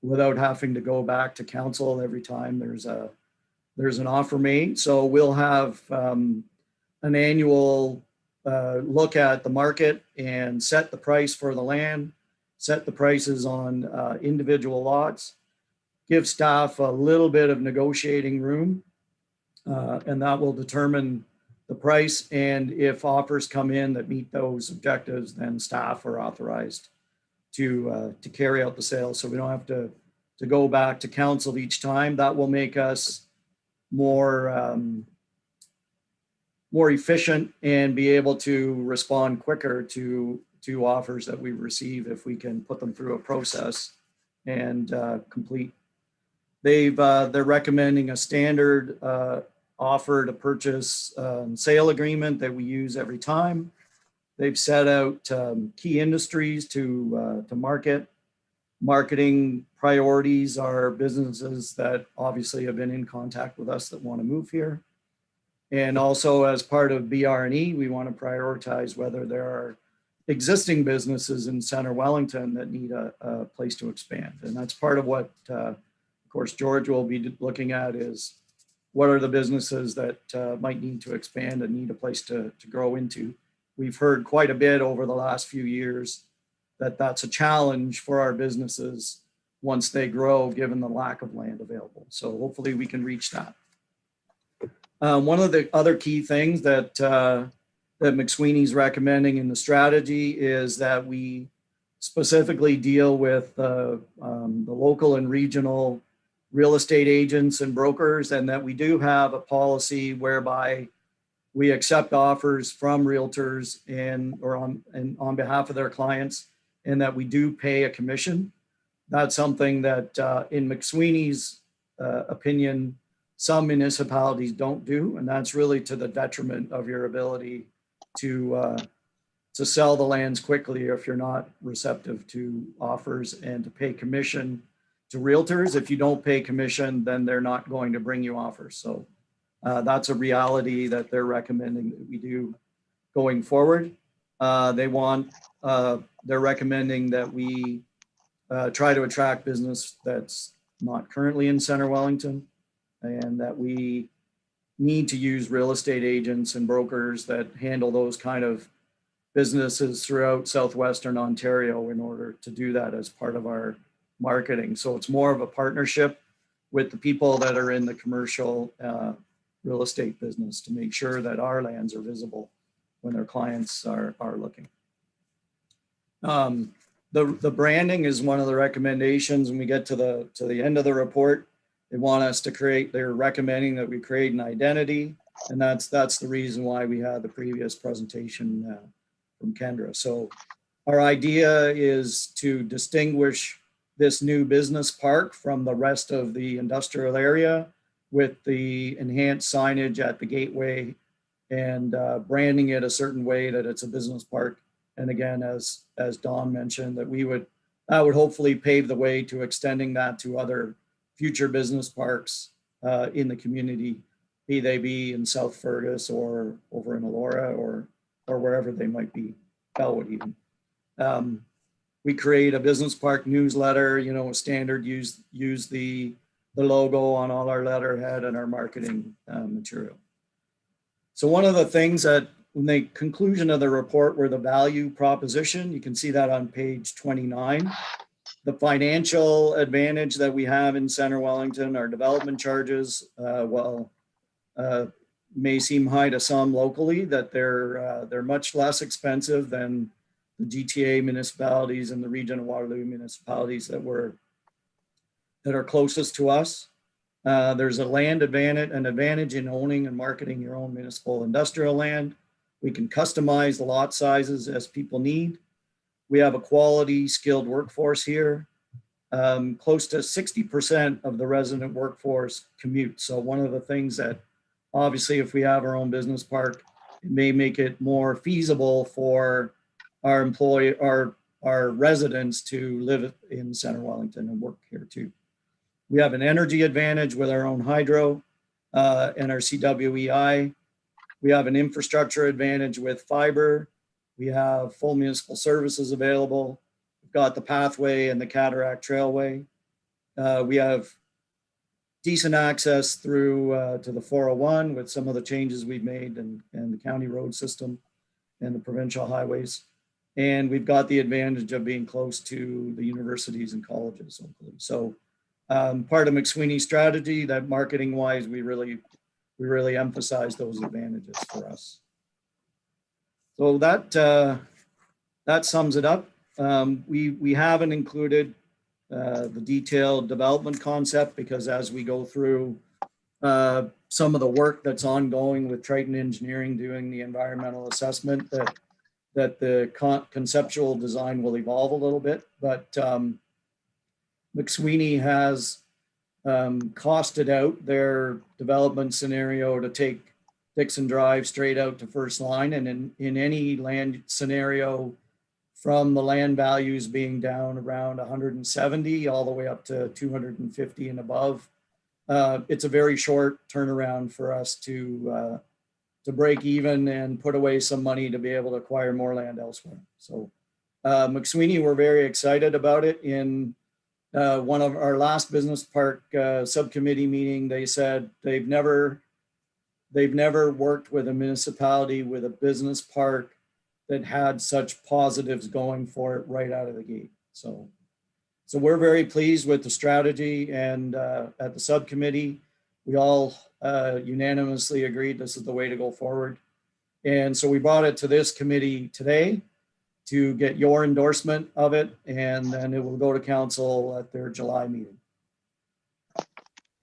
without having to go back to council every time there's an offer made. So we'll have an annual look at the market and set the price for the land, set the prices on individual lots, give staff a little bit of negotiating room, and that will determine the price. And if offers come in that meet those objectives, then staff are authorized to carry out the sale. So we don't have to go back to council each time. That will make us more efficient and be able to respond quicker to offers that we receive if we can put them through a process and complete. They're recommending a standard offer to purchase sale agreement that we use every time. They've set out key industries to market. Marketing priorities are businesses that obviously have been in contact with us that want to move here. And also, as part of BR&E, we want to prioritize whether there are existing businesses in Center Wellington that need a place to expand. And that's part of what, of course, George will be looking at, is what are the businesses that might need to expand and need a place to grow into. We've heard quite a bit over the last few years that that's a challenge for our businesses once they grow, given the lack of land available. So hopefully we can reach that. One of the other key things that McSweeney's recommending in the strategy is that we specifically deal with the local and regional real estate agents and brokers, and that we do have a policy whereby we accept offers from realtors on behalf of their clients, and that we do pay a commission. That's something that in McSweeney's opinion, some municipalities don't do, and that's really to the detriment of your ability to sell the lands quickly if you're not receptive to offers, and to pay commission to realtors. If you don't pay commission, then they're not going to bring you offers. So that's a reality that they're recommending that we do going forward. They're recommending that we try to attract business that's not currently in Center Wellington, and that we need to use real estate agents and brokers that handle those kind of businesses throughout southwestern Ontario in order to do that as part of our marketing. So it's more of a partnership with the people that are in the commercial real estate business to make sure that our lands are visible when their clients are looking. The branding is one of the recommendations. When we get to the end of the report, they want us to they're recommending that we create an identity. And that's the reason why we had the previous presentation from Kendra. So our idea is to distinguish this new business park from the rest of the industrial area with the enhanced signage at the gateway, and branding it a certain way that it's a business park. And again, as Don mentioned, that would hopefully pave the way to extending that to other future business parks in the community, be they in South Fergus or over in Elora or wherever they might be. Bellwood even. We create a business park newsletter, standard, use the logo on all our letterhead and our marketing material. So one of the things that in the conclusion of the report were the value proposition. You can see that on page 29. The financial advantage that we have in Center Wellington, our development charges, may seem high to some locally, that they're much less expensive than the GTA municipalities and the region of Waterloo municipalities that are closest to us. There's an advantage in owning and marketing your own municipal industrial land. We can customize the lot sizes as people need. We have a quality, skilled workforce here. Close to 60% of the resident workforce commute. So one of the things that, obviously, if we have our own business park, it may make it more feasible for our residents to live in Center Wellington and work here too. We have an energy advantage with our own hydro and our CWEI. We have an infrastructure advantage with fiber. We have full municipal services available. We've got the pathway and the Cataract Trailway. We have decent access through to the 401 with some of the changes we've made and the county road system and the provincial highways. And we've got the advantage of being close to the universities and colleges locally. So part of McSweeney's strategy, that marketing wise, we really emphasize those advantages for us. So that sums it up. We haven't included the detailed development concept because as we go through some of the work that's ongoing with Triton Engineering doing the environmental assessment, that the conceptual design will evolve a little bit, but McSweeney has costed out their development scenario to take Dixon Drive straight out to first line. And in any land scenario, from the land values being down around 170 all the way up to 250 and above, it's a very short turnaround for us to break even and put away some money to be able to acquire more land elsewhere. So McSweeney, we're very excited about it. In one of our last business park subcommittee meeting, they said they've never worked with a municipality with a business park that had such positives going for it right out of the gate. So we're very pleased with the strategy, and at the subcommittee, we all unanimously agreed this is the way to go forward. And so we brought it to this committee today to get your endorsement of it, and then it will go to council at their July meeting.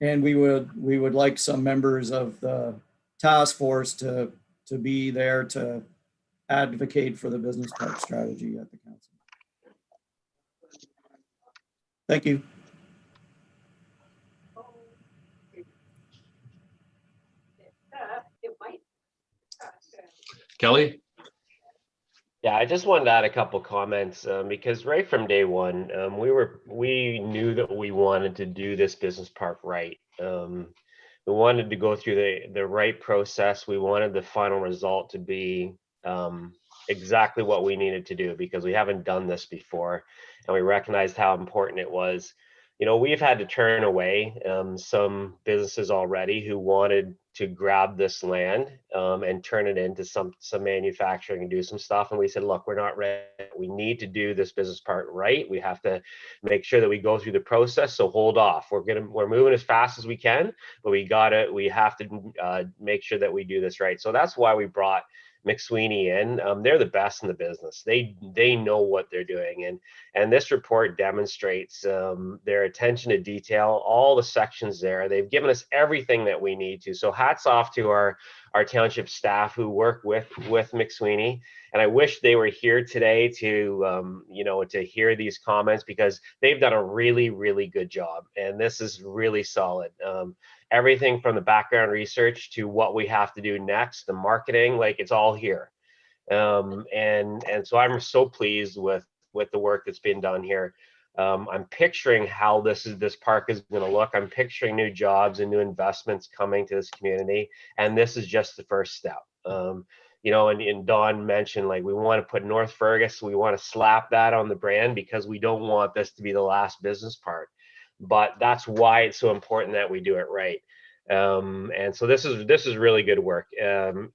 And we would like some members of the task force to be there to advocate for the business park strategy at the council. Thank you. Kelly? Yeah, I just wanted to add a couple comments because right from day one, we knew that we wanted to do this business park right. We wanted to go through the right process. We wanted the final result to be exactly what we needed to do because we haven't done this before, and we recognized how important it was. You know, we've had to turn away some businesses already who wanted to grab this land and turn it into some manufacturing and do some stuff. And we said, look, we're not ready. We need to do this business part right. We have to make sure that we go through the process. So hold off. We're moving as fast as we can, but we have to make sure that we do this right. So that's why we brought McSweeney in. They're the best in the business. They know what they're doing, and this report demonstrates their attention to detail, all the sections there. They've given us everything that we need to. So hats off to our township staff who work with McSweeney. And I wish they were here today to to hear these comments because they've done a really, really good job. And this is really solid. Everything from the background research to what we have to do next, the marketing, like it's all here. And so I'm so pleased with the work that's been done here. I'm picturing how this park is going to look. I'm picturing new jobs and new investments coming to this community, and this is just the first step. you know, and Don mentioned, like, we want to put North Fergus, we want to slap that on the brand because we don't want this to be the last business part. But that's why it's so important that we do it right. And so this is really good work. The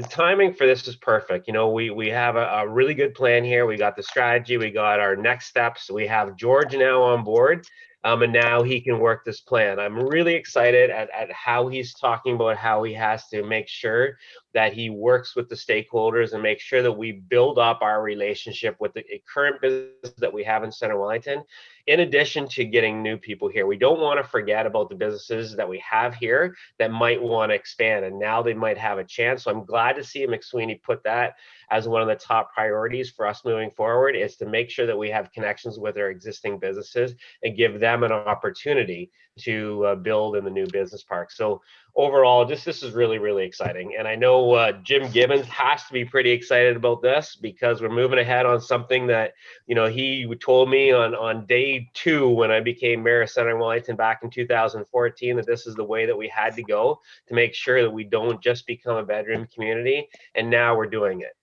timing for this is perfect. You know, we have a really good plan here. We got the strategy, we got our next steps. We have George now on board. And now he can work this plan. I'm really excited at how he's talking about how he has to make sure that he works with the stakeholders and make sure that we build up our relationship with the current business that we have in Center Wellington, in addition to getting new people here. We don't want to forget about the businesses that we have here that might want to expand, and now they might have a chance. So I'm glad to see McSweeney put that as one of the top priorities for us moving forward, is to make sure that we have connections with our existing businesses and give them an opportunity to build in the new business park. So overall, this is really, really exciting. And I know Jim Gibbons has to be pretty excited about this, because we're moving ahead on something that, you know, he told me on day 2 when I became mayor of Center Wellington back in 2014, that this is the way that we had to go to make sure that we don't just become a bedroom community. And now we're doing it.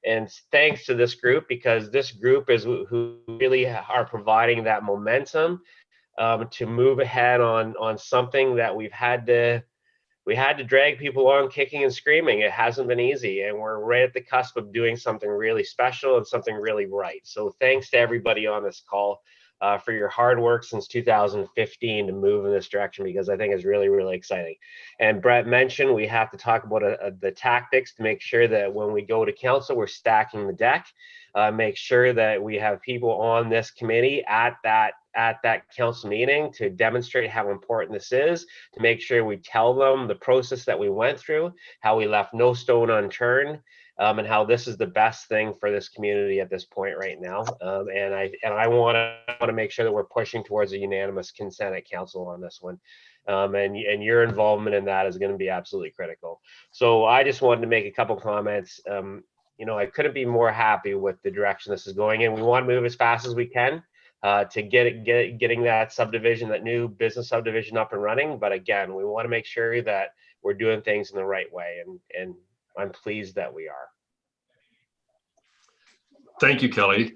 And thanks to this group, because this group is who really are providing that momentum to move ahead on something that we had to drag people on kicking and screaming. It hasn't been easy, and we're right at the cusp of doing something really special and something really right. So thanks to everybody on this call for your hard work since 2015 to move in this direction, because I think it's really, really exciting. And Brett mentioned we have to talk about the tactics to make sure that when we go to council, we're stacking the deck. Make sure that we have people on this committee at that council meeting to demonstrate how important this is, to make sure we tell them the process that we went through, how we left no stone unturned, and how this is the best thing for this community at this point right now. And I want to make sure that we're pushing towards a unanimous consent at council on this one. And your involvement in that is going to be absolutely critical. So I just wanted to make a couple comments. You know, I couldn't be more happy with the direction this is going in. We want to move as fast as we can to getting that subdivision, that new business subdivision, up and running. But again, we want to make sure that we're doing things in the right way, and I'm pleased that we are. Thank you, Kelly.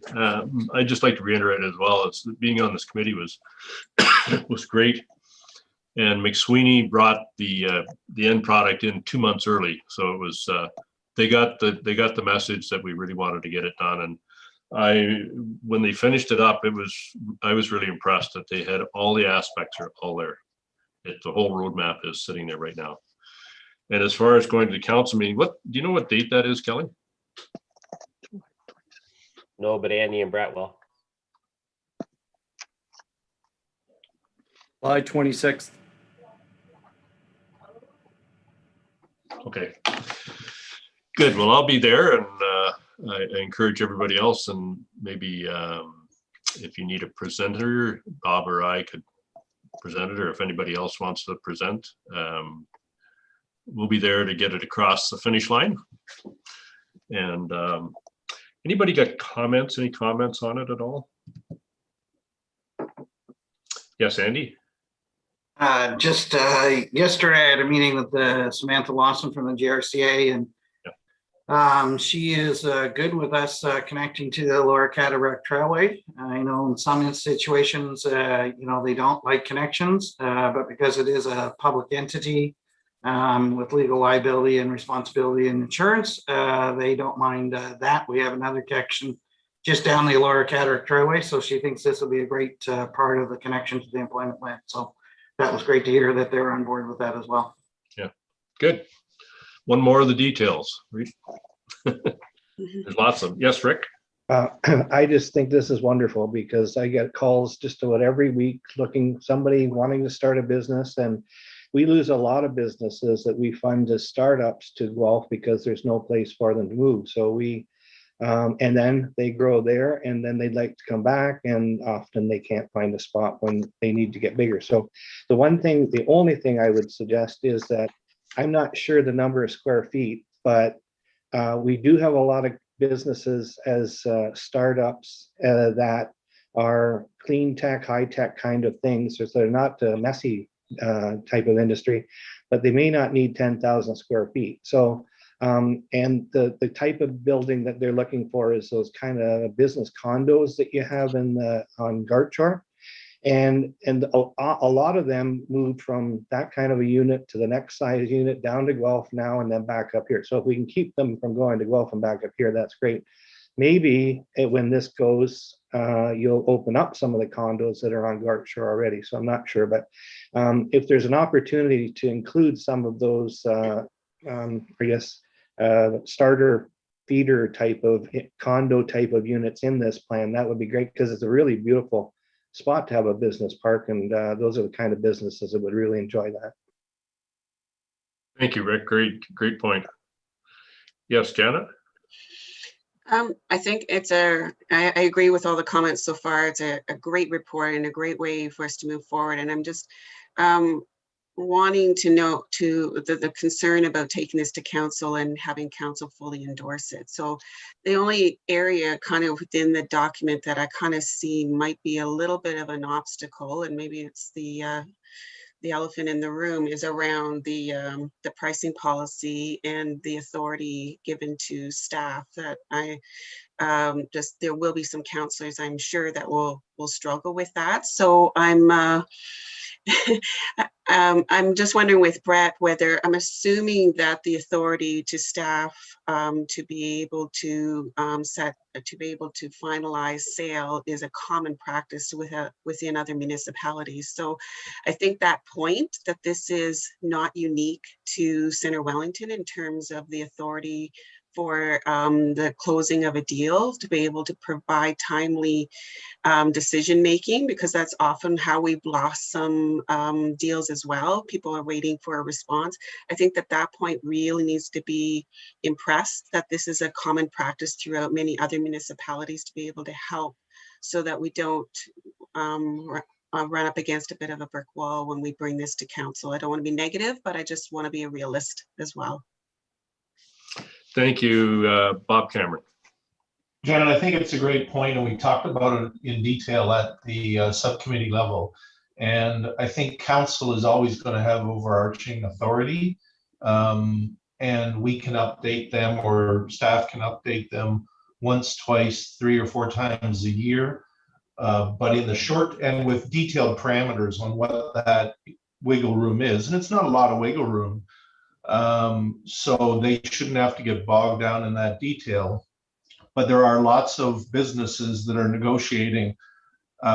I'd just like to reiterate as well, it's being on this committee was great. And McSweeney brought the end product in 2 months early, so it was they got the message that we really wanted to get it done. And when they finished it up, I was really impressed that they had all the aspects are all there. The whole roadmap is sitting there right now. And as far as going to the council meeting, do you know what date that is, Kelly? No, but Andy and Brett will. July 26th. Okay. Good. Well, I'll be there, and I encourage everybody else, and maybe if you need a presenter, Bob or I could present it, or if anybody else wants to present, we'll be there to get it across the finish line. And anybody got comments? Any comments on it at all? Yes, Andy? Just yesterday I had a meeting with Samantha Lawson from the GRCA, and she is good with us connecting to the Lower Cataract Trailway. I know in some situations, you know, they don't like connections, but because it is a public entity with legal liability and responsibility and insurance, they don't mind that. We have another connection just down the Lower Cataract Trailway, so she thinks this will be a great part of the connection to the employment plan. So that was great to hear that they're on board with that as well. Yeah, good. One more of the details. There's lots of them. Yes, Rick? I just think this is wonderful, because I get calls just about every week somebody wanting to start a business, and we lose a lot of businesses that we fund as startups to Guelph because there's no place for them to move. So we and then they grow there, and then they'd like to come back, and often they can't find a spot when they need to get bigger. So the only thing I would suggest is that I'm not sure the number of square feet, but we do have a lot of businesses as startups that are clean tech, high tech kind of things. So they're not messy type of industry, but they may not need 10,000 square feet. So, and the type of building that they're looking for is those kind of business condos that you have on Gartshore. And a lot of them moved from that kind of a unit to the next size unit down to Guelph now and then back up here. So if we can keep them from going to Guelph and back up here, that's great. Maybe when this goes, you'll open up some of the condos that are on Gartshore already. So I'm not sure, but if there's an opportunity to include some of those, I guess, starter feeder type of condo type of units in this plan, that would be great, because it's a really beautiful spot to have a business park, and those are the kind of businesses that would really enjoy that. Thank you, Rick. Great point. Yes, Janet? I think I agree with all the comments so far. It's a great report and a great way for us to move forward. And I'm just wanting to note the concern about taking this to council and having council fully endorse it. So the only area kind of within the document that I kind of see might be a little bit of an obstacle, and maybe it's the elephant in the room, is around the pricing policy and the authority given to staff. That there will be some counselors, I'm sure, that will struggle with that. So I'm I'm just wondering with Brett whether, I'm assuming that the authority to staff to be able to finalize sale is a common practice within other municipalities. So I think that point that this is not unique to Center Wellington in terms of the authority for the closing of a deal, to be able to provide timely decision making, because that's often how we've lost some deals as well. People are waiting for a response. I think that point really needs to be impressed, that this is a common practice throughout many other municipalities, to be able to help so that we don't run up against a bit of a brick wall when we bring this to council. I don't want to be negative, but I just want to be a realist as well. Thank you, Bob Cameron. Janet, I think it's a great point, and we talked about it in detail at the subcommittee level. And I think council is always going to have overarching authority, and we can update them, or staff can update them once, twice, 3 or 4 times a year. But in the short and with detailed parameters on what that wiggle room is, and it's not a lot of wiggle room. So they shouldn't have to get bogged down in that detail. But there are lots of businesses that are negotiating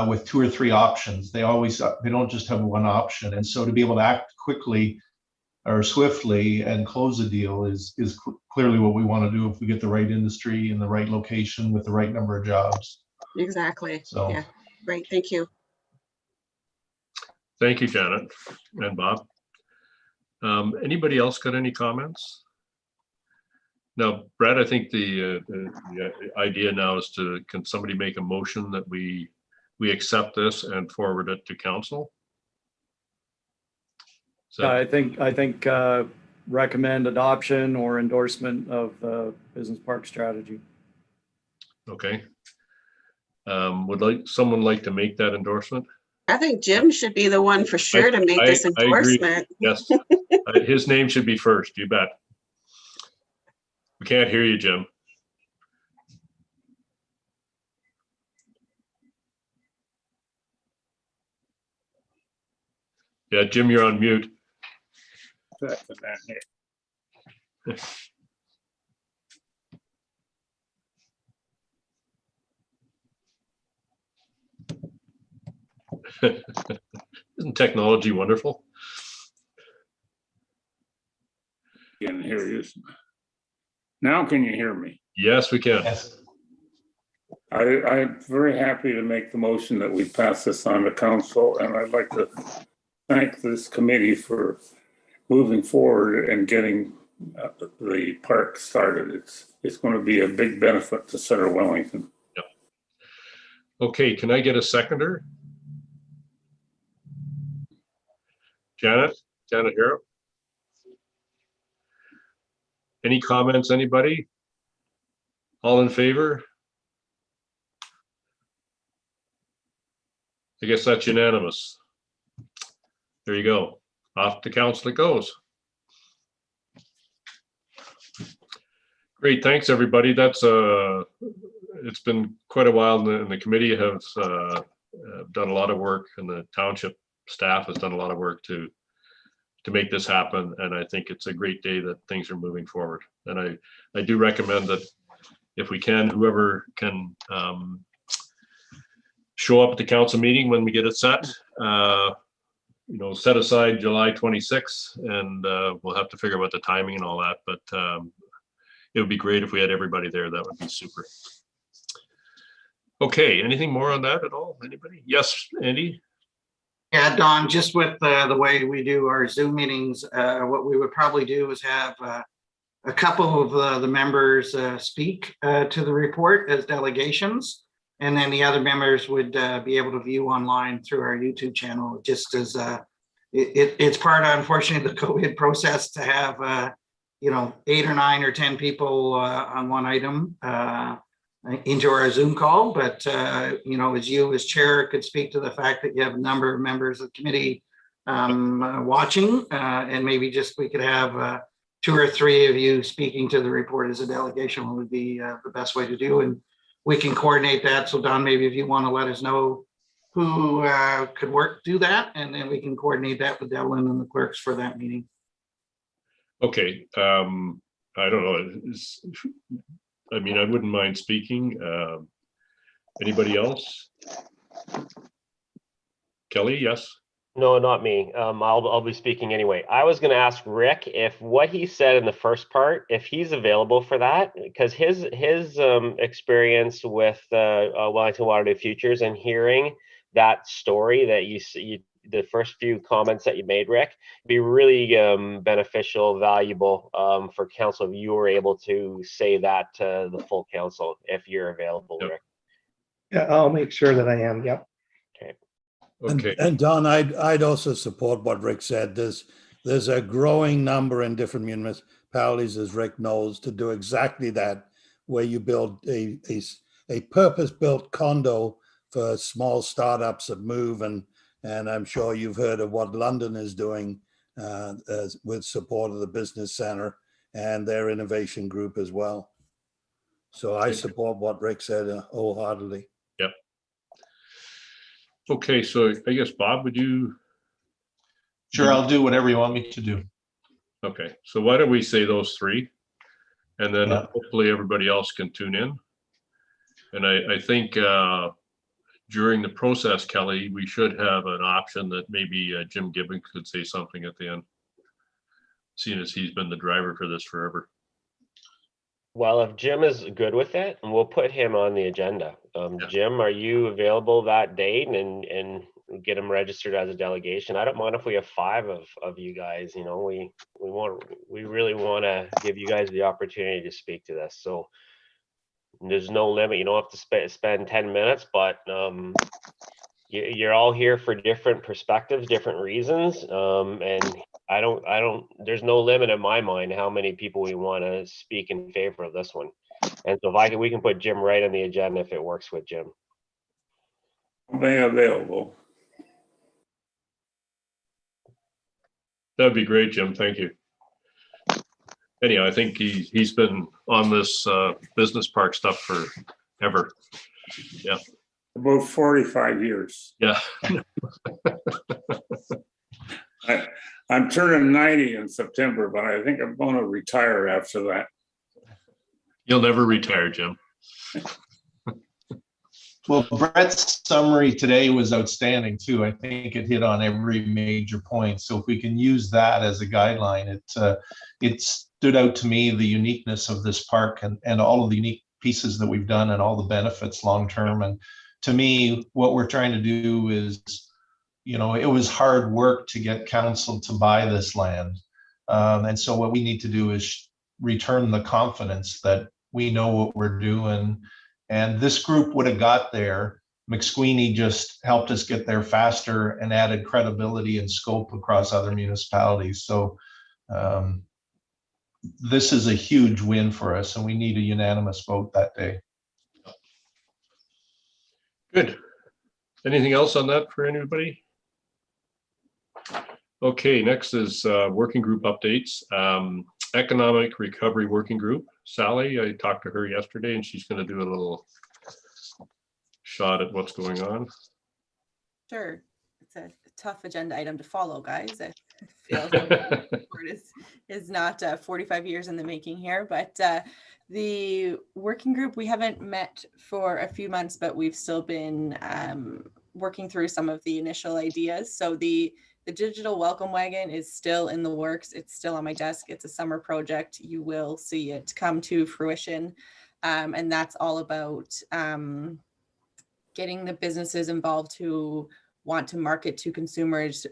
with 2 or 3 options. They don't just have one option. And so to be able to act quickly or swiftly and close a deal is clearly what we want to do if we get the right industry in the right location with the right number of jobs. Exactly. So yeah, great. Thank you. Thank you, Janet and Bob. Anybody else got any comments? Now, Brad, I think the idea now is can somebody make a motion that we accept this and forward it to council? So I think recommend adoption or endorsement of the business park strategy. okay. Would someone like to make that endorsement? I think Jim should be the one for sure to make this endorsement. Yes, his name should be first. You bet. We can't hear you, Jim. Yeah, Jim, you're on mute. Isn't technology wonderful? Can hear you. Now can you hear me? Yes, we can. yes. I'm very happy to make the motion that we pass this on to council, and I'd like to thank this committee for moving forward and getting the park started. It's going to be a big benefit to Center Wellington. Yep. Okay, can I get a seconder? Janet Harrop. Any comments, anybody? All in favor? I guess that's unanimous. There you go. Off to council it goes. Great, thanks everybody. That's it's been quite a while, and the committee has done a lot of work, and the township staff has done a lot of work to make this happen. And I think it's a great day that things are moving forward. And I do recommend that if we can, whoever can show up at the council meeting when we get it set, you know, set aside July 26th, and we'll have to figure out what the timing and all that, but it would be great if we had everybody there. That would be super. Okay, anything more on that at all? Anybody? Yes, Andy? Yeah, Don, just with the way we do our Zoom meetings, what we would probably do is have a couple of the members speak to the report as delegations, and then the other members would be able to view online through our YouTube channel, just as it's part of, unfortunately, the COVID process to have you know, 8 or 9 or 10 people on one item into our Zoom call. But, you know, as you as chair could speak to the fact that you have a number of members of the committee watching, and maybe just we could have 2 or 3 of you speaking to the report as a delegation would be the best way to do. And we can coordinate that. So Don, maybe if you want to let us know who could do that, and then we can coordinate that with Dublin and the clerks for that meeting. Okay, I don't know. I mean, I wouldn't mind speaking. Anybody else? Kelly, yes? No, not me. I'll be speaking anyway. I was going to ask Rick if what he said in the first part, if he's available for that, because his experience with Wellington Waterloo Futures and hearing that story that you the first few comments that you made, Rick, be really beneficial, valuable for council if you were able to say that to the full council, if you're available, Yep. Rick. Yeah, I'll make sure that I am. Yep. Okay. Okay. And Don, I'd also support what Rick said. There's a growing number in different municipalities, as Rick knows, to do exactly that, where you build a purpose-built condo for small startups that move, and I'm sure you've heard of what London is doing with support of the business center and their innovation group as well. So I support what Rick said wholeheartedly. Yep. Okay, so I guess Bob, would you? Sure, I'll do whatever you want me to do. Okay, so why don't we say those 3, and then Yeah. hopefully everybody else can tune in. And I think during the process, Kelly, we should have an option that maybe Jim Gibbons could say something at the end, seeing as he's been the driver for this forever. Well, if Jim is good with it, we'll put him on the agenda. Yeah. Jim, are you available that date and get him registered as a delegation? I don't mind if we have 5 of you guys. You know, we really want to give you guys the opportunity to speak to this. So there's no limit. You don't have to spend 10 minutes, but you're all here for different perspectives, different reasons, and there's no limit in my mind how many people we want to speak in favor of this one. And so we can put Jim right on the agenda if it works with Jim. Be available. That'd be great, Jim. Thank you. Anyhow, I think he's been on this business park stuff forever. Yeah. About 45 years. Yeah. I'm turning 90 in September, but I think I'm going to retire after that. You'll never retire, Jim. Well, Brett's summary today was outstanding too. I think it hit on every major point. So if we can use that as a guideline, it stood out to me, the uniqueness of this park and all of the unique pieces that we've done and all the benefits long-term. And to me, what we're trying to do is, you know, it was hard work to get council to buy this land. And so what we need to do is return the confidence that we know what we're doing. And this group would have got there. McSqueeney just helped us get there faster and added credibility and scope across other municipalities. So this is a huge win for us, and we need a unanimous vote that day. Good. Anything else on that for anybody? Okay, next is working group updates. Economic Recovery Working Group. Sally, I talked to her yesterday and she's going to do a little shot at what's going on. Sure. It's a tough agenda item to follow, guys. I feel the board is not 45 years in the making here, but the working group, we haven't met for a few months, but we've still been working through some of the initial ideas. So the digital welcome wagon is still in the works. It's still on my desk. It's a summer project. You will see it come to fruition. And that's all about getting the businesses involved who want to market to consumers,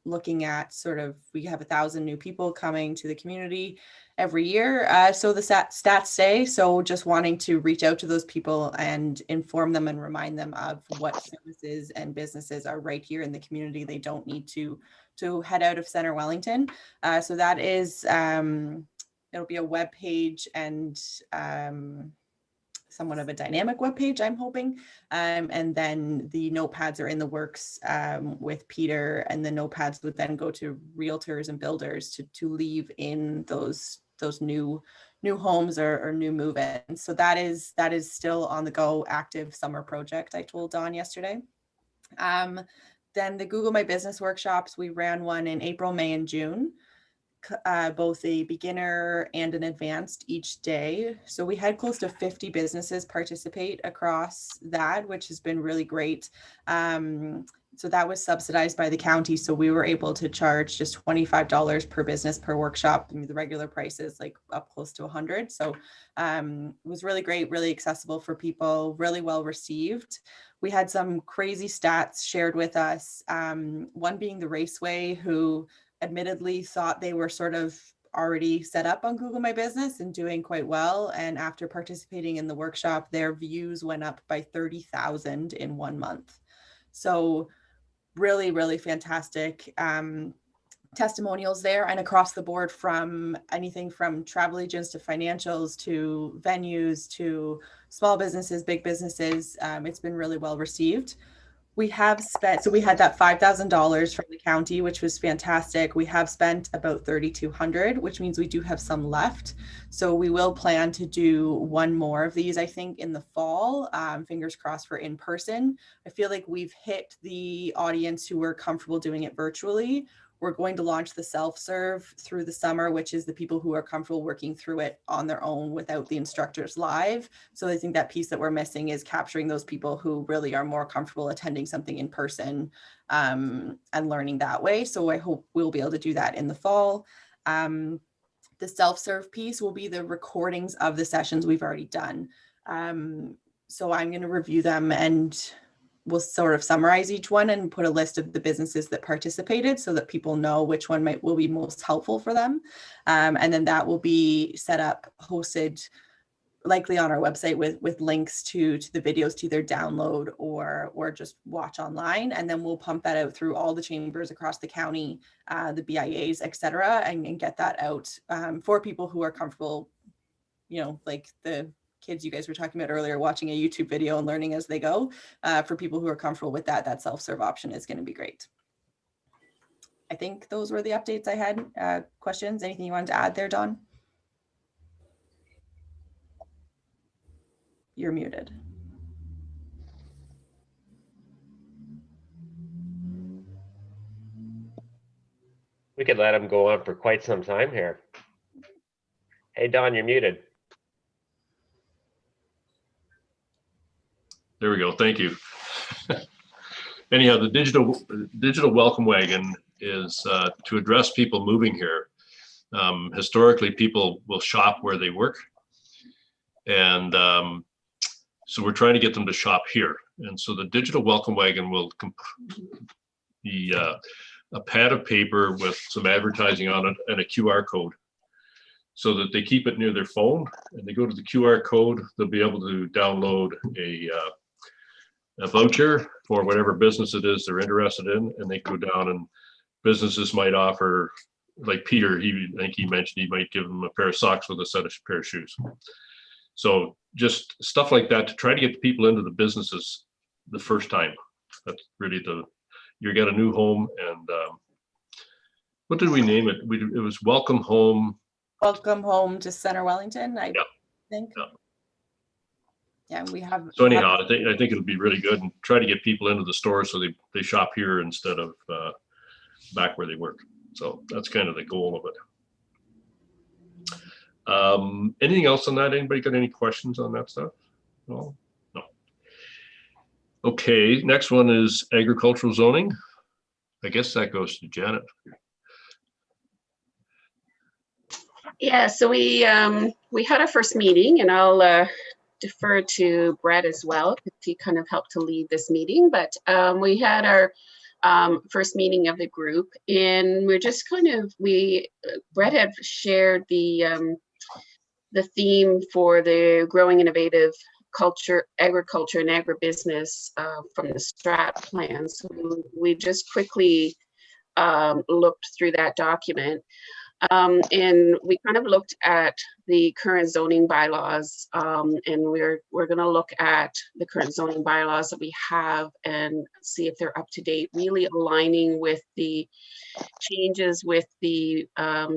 looking at sort of, we have 1,000 new people coming to the community every year. So the stats say, so just wanting to reach out to those people and inform them and remind them of what services and businesses are right here in the community. They don't need to head out of Center Wellington. So that is, it'll be a web page and somewhat of a dynamic web page, I'm hoping. And then the notepads are in the works with Peter, and the notepads would then go to realtors and builders to leave in those new homes or new move-ins. So that is still on the go, active summer project, I told Dawn yesterday. Then the Google My Business workshops, we ran one in April, May, and June. Both a beginner and an advanced each day. So we had close to 50 businesses participate across that, which has been really great. So that was subsidized by the county. So we were able to charge just $25 per business per workshop. I mean, the regular price is like up close to 100. So it was really great, really accessible for people, really well received. We had some crazy stats shared with us. One being the Raceway, who admittedly thought they were sort of already set up on Google My Business and doing quite well. And after participating in the workshop, their views went up by 30,000 in 1 month. So really, really fantastic testimonials there, and across the board, from anything from travel agents to financials to venues to small businesses, big businesses. It's been really well received. We have spent, so we had that $5,000 from the county, which was fantastic. We have spent about $3,200, which means we do have some left. So we will plan to do one more of these, I think, in the fall. Fingers crossed for in person. I feel like we've hit the audience who were comfortable doing it virtually. We're going to launch the self-serve through the summer, which is the people who are comfortable working through it on their own without the instructors live. So I think that piece that we're missing is capturing those people who really are more comfortable attending something in person and learning that way. So I hope we'll be able to do that in the fall. The self-serve piece will be the recordings of the sessions we've already done. So I'm going to review them, and we'll sort of summarize each one and put a list of the businesses that participated so that people know which one will be most helpful for them. And then that will be set up, hosted likely on our website with links to the videos to either download or just watch online. And then we'll pump that out through all the chambers across the county, the BIAs, et cetera, and get that out for people who are comfortable, like the kids you guys were talking about earlier, watching a YouTube video and learning as they go. For people who are comfortable with that self-serve option is going to be great. I think those were the updates I had. Questions? Anything you wanted to add there, Dawn? You're muted. We could let him go on for quite some time here. Hey, Dawn, you're muted. There we go. Thank you. Anyhow, the digital welcome wagon is to address people moving here. Historically, people will shop where they work. And so we're trying to get them to shop here. And so the digital welcome wagon will be a pad of paper with some advertising on it and a QR code, so that they keep it near their phone, and they go to the QR code, they'll be able to download a voucher for whatever business it is they're interested in, and they go down, and businesses might offer, like Peter, I think he mentioned he might give them a pair of socks with a pair of shoes. So just stuff like that to try to get people into the businesses the first time. That's really you get a new home, and What did we name it? It was Welcome Home. Welcome home to Center Wellington, I Yeah. think. Yeah. Yeah, we have. So anyhow, I think it'll be really good, and try to get people into the store so they shop here instead of back where they work. So that's kind of the goal of it. Anything else on that? Anybody got any questions on that stuff? No. Okay, next one is agricultural zoning. I guess that goes to Janet. Yeah, so we had our first meeting, and I'll defer to Brett as well, because he kind of helped to lead this meeting. But we had our first meeting of the group, and we're just Brett had shared the theme for the growing innovative agriculture and agribusiness from the strat plan. So we just quickly looked through that document. And we kind of looked at the current zoning bylaws, and we're going to look at the current zoning bylaws that we have and see if they're up to date, really aligning with the changes with the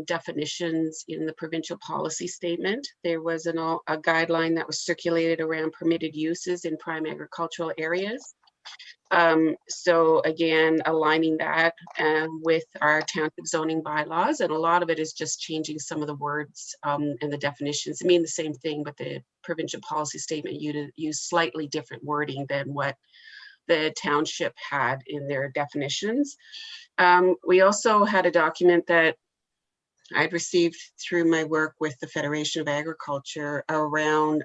definitions in the provincial policy statement. There was a guideline that was circulated around permitted uses in prime agricultural areas. So again, aligning that with our township zoning bylaws, and a lot of it is just changing some of the words and the definitions. I mean the same thing, but the provincial policy statement used slightly different wording than what the township had in their definitions. We also had a document that I'd received through my work with the Federation of Agriculture around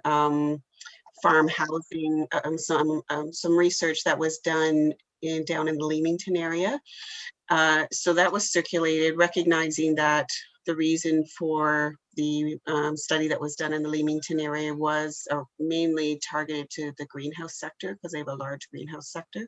farm housing, some research that was done down in the Leamington area. So that was circulated, recognizing that the reason for the study that was done in the Leamington area was mainly targeted to the greenhouse sector, because they have a large greenhouse sector.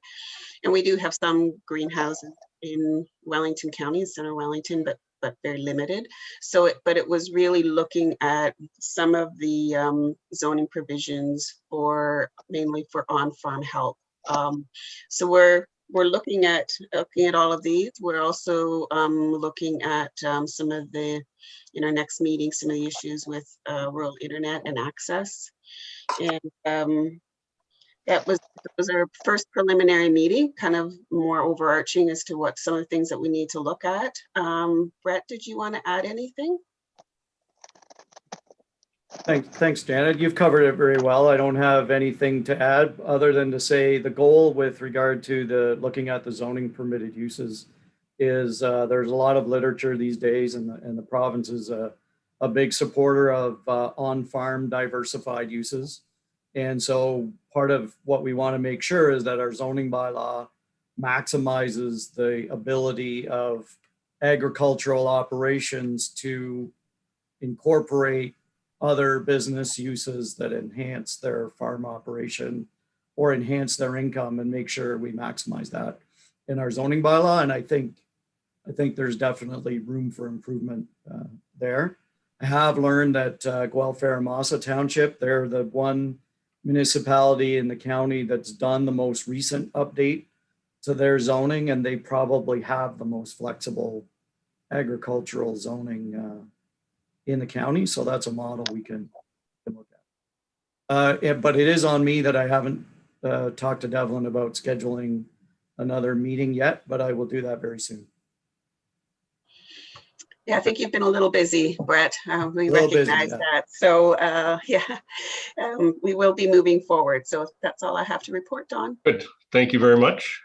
And we do have some greenhouses in Wellington County, Center Wellington, but very limited. So, but it was really looking at some of the zoning provisions mainly for on-farm help. So we're looking at all of these. We're also looking at some of the, in our next meeting, some of the issues with rural internet and access. And that was our first preliminary meeting, kind of more overarching as to what some of the things that we need to look at. Brett, did you want to add anything? Thanks, Janet. You've covered it very well. I don't have anything to add other than to say the goal with regard to looking at the zoning permitted uses is there's a lot of literature these days, and the province is a big supporter of on-farm diversified uses. And so part of what we want to make sure is that our zoning bylaw maximizes the ability of agricultural operations to incorporate other business uses that enhance their farm operation or enhance their income, and make sure we maximize that in our zoning bylaw. And I think there's definitely room for improvement there. I have learned that Guelph-Fairmassa Township, they're the one municipality in the county that's done the most recent update to their zoning, and they probably have the most flexible agricultural zoning in the county. So that's a model we can look at. But it is on me that I haven't talked to Devlin about scheduling another meeting yet, but I will do that very soon. Yeah, I think you've been a little busy, Brett. We recognize that. So we will be moving forward. So that's all I have to report, Don. Good. Thank you very much.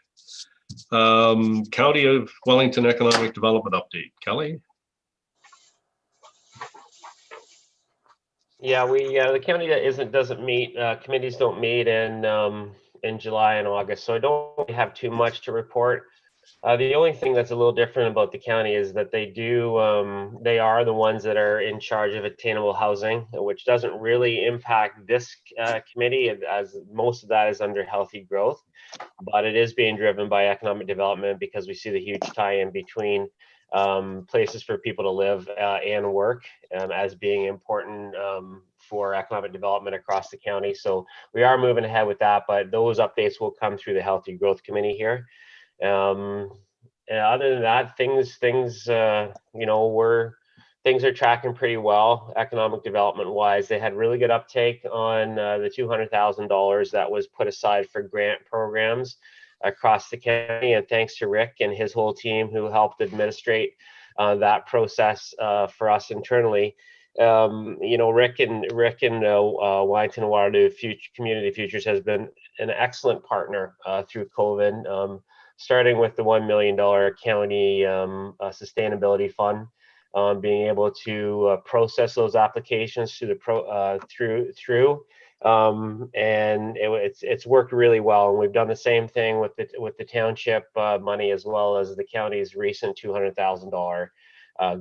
County of Wellington Economic Development Update. Kelly? Yeah, the county doesn't meet, committees don't meet in July and August, so I don't really have too much to report. The only thing that's a little different about the county is that they are the ones that are in charge of attainable housing, which doesn't really impact this committee, as most of that is under healthy growth, but it is being driven by economic development, because we see the huge tie-in between places for people to live and work as being important for economic development across the county. So we are moving ahead with that, but those updates will come through the Healthy Growth Committee here. other than that, things you know, things are tracking pretty well economic development wise. They had really good uptake on the $200,000 that was put aside for grant programs across the county, and thanks to Rick and his whole team who helped administrate that process for us internally. You know, Rick and Wellington Waterloo Community Futures has been an excellent partner through COVID, starting with the $1 million county sustainability fund, being able to process those applications through the and it's worked really well. And we've done the same thing with the township money, as well as the county's recent $200,000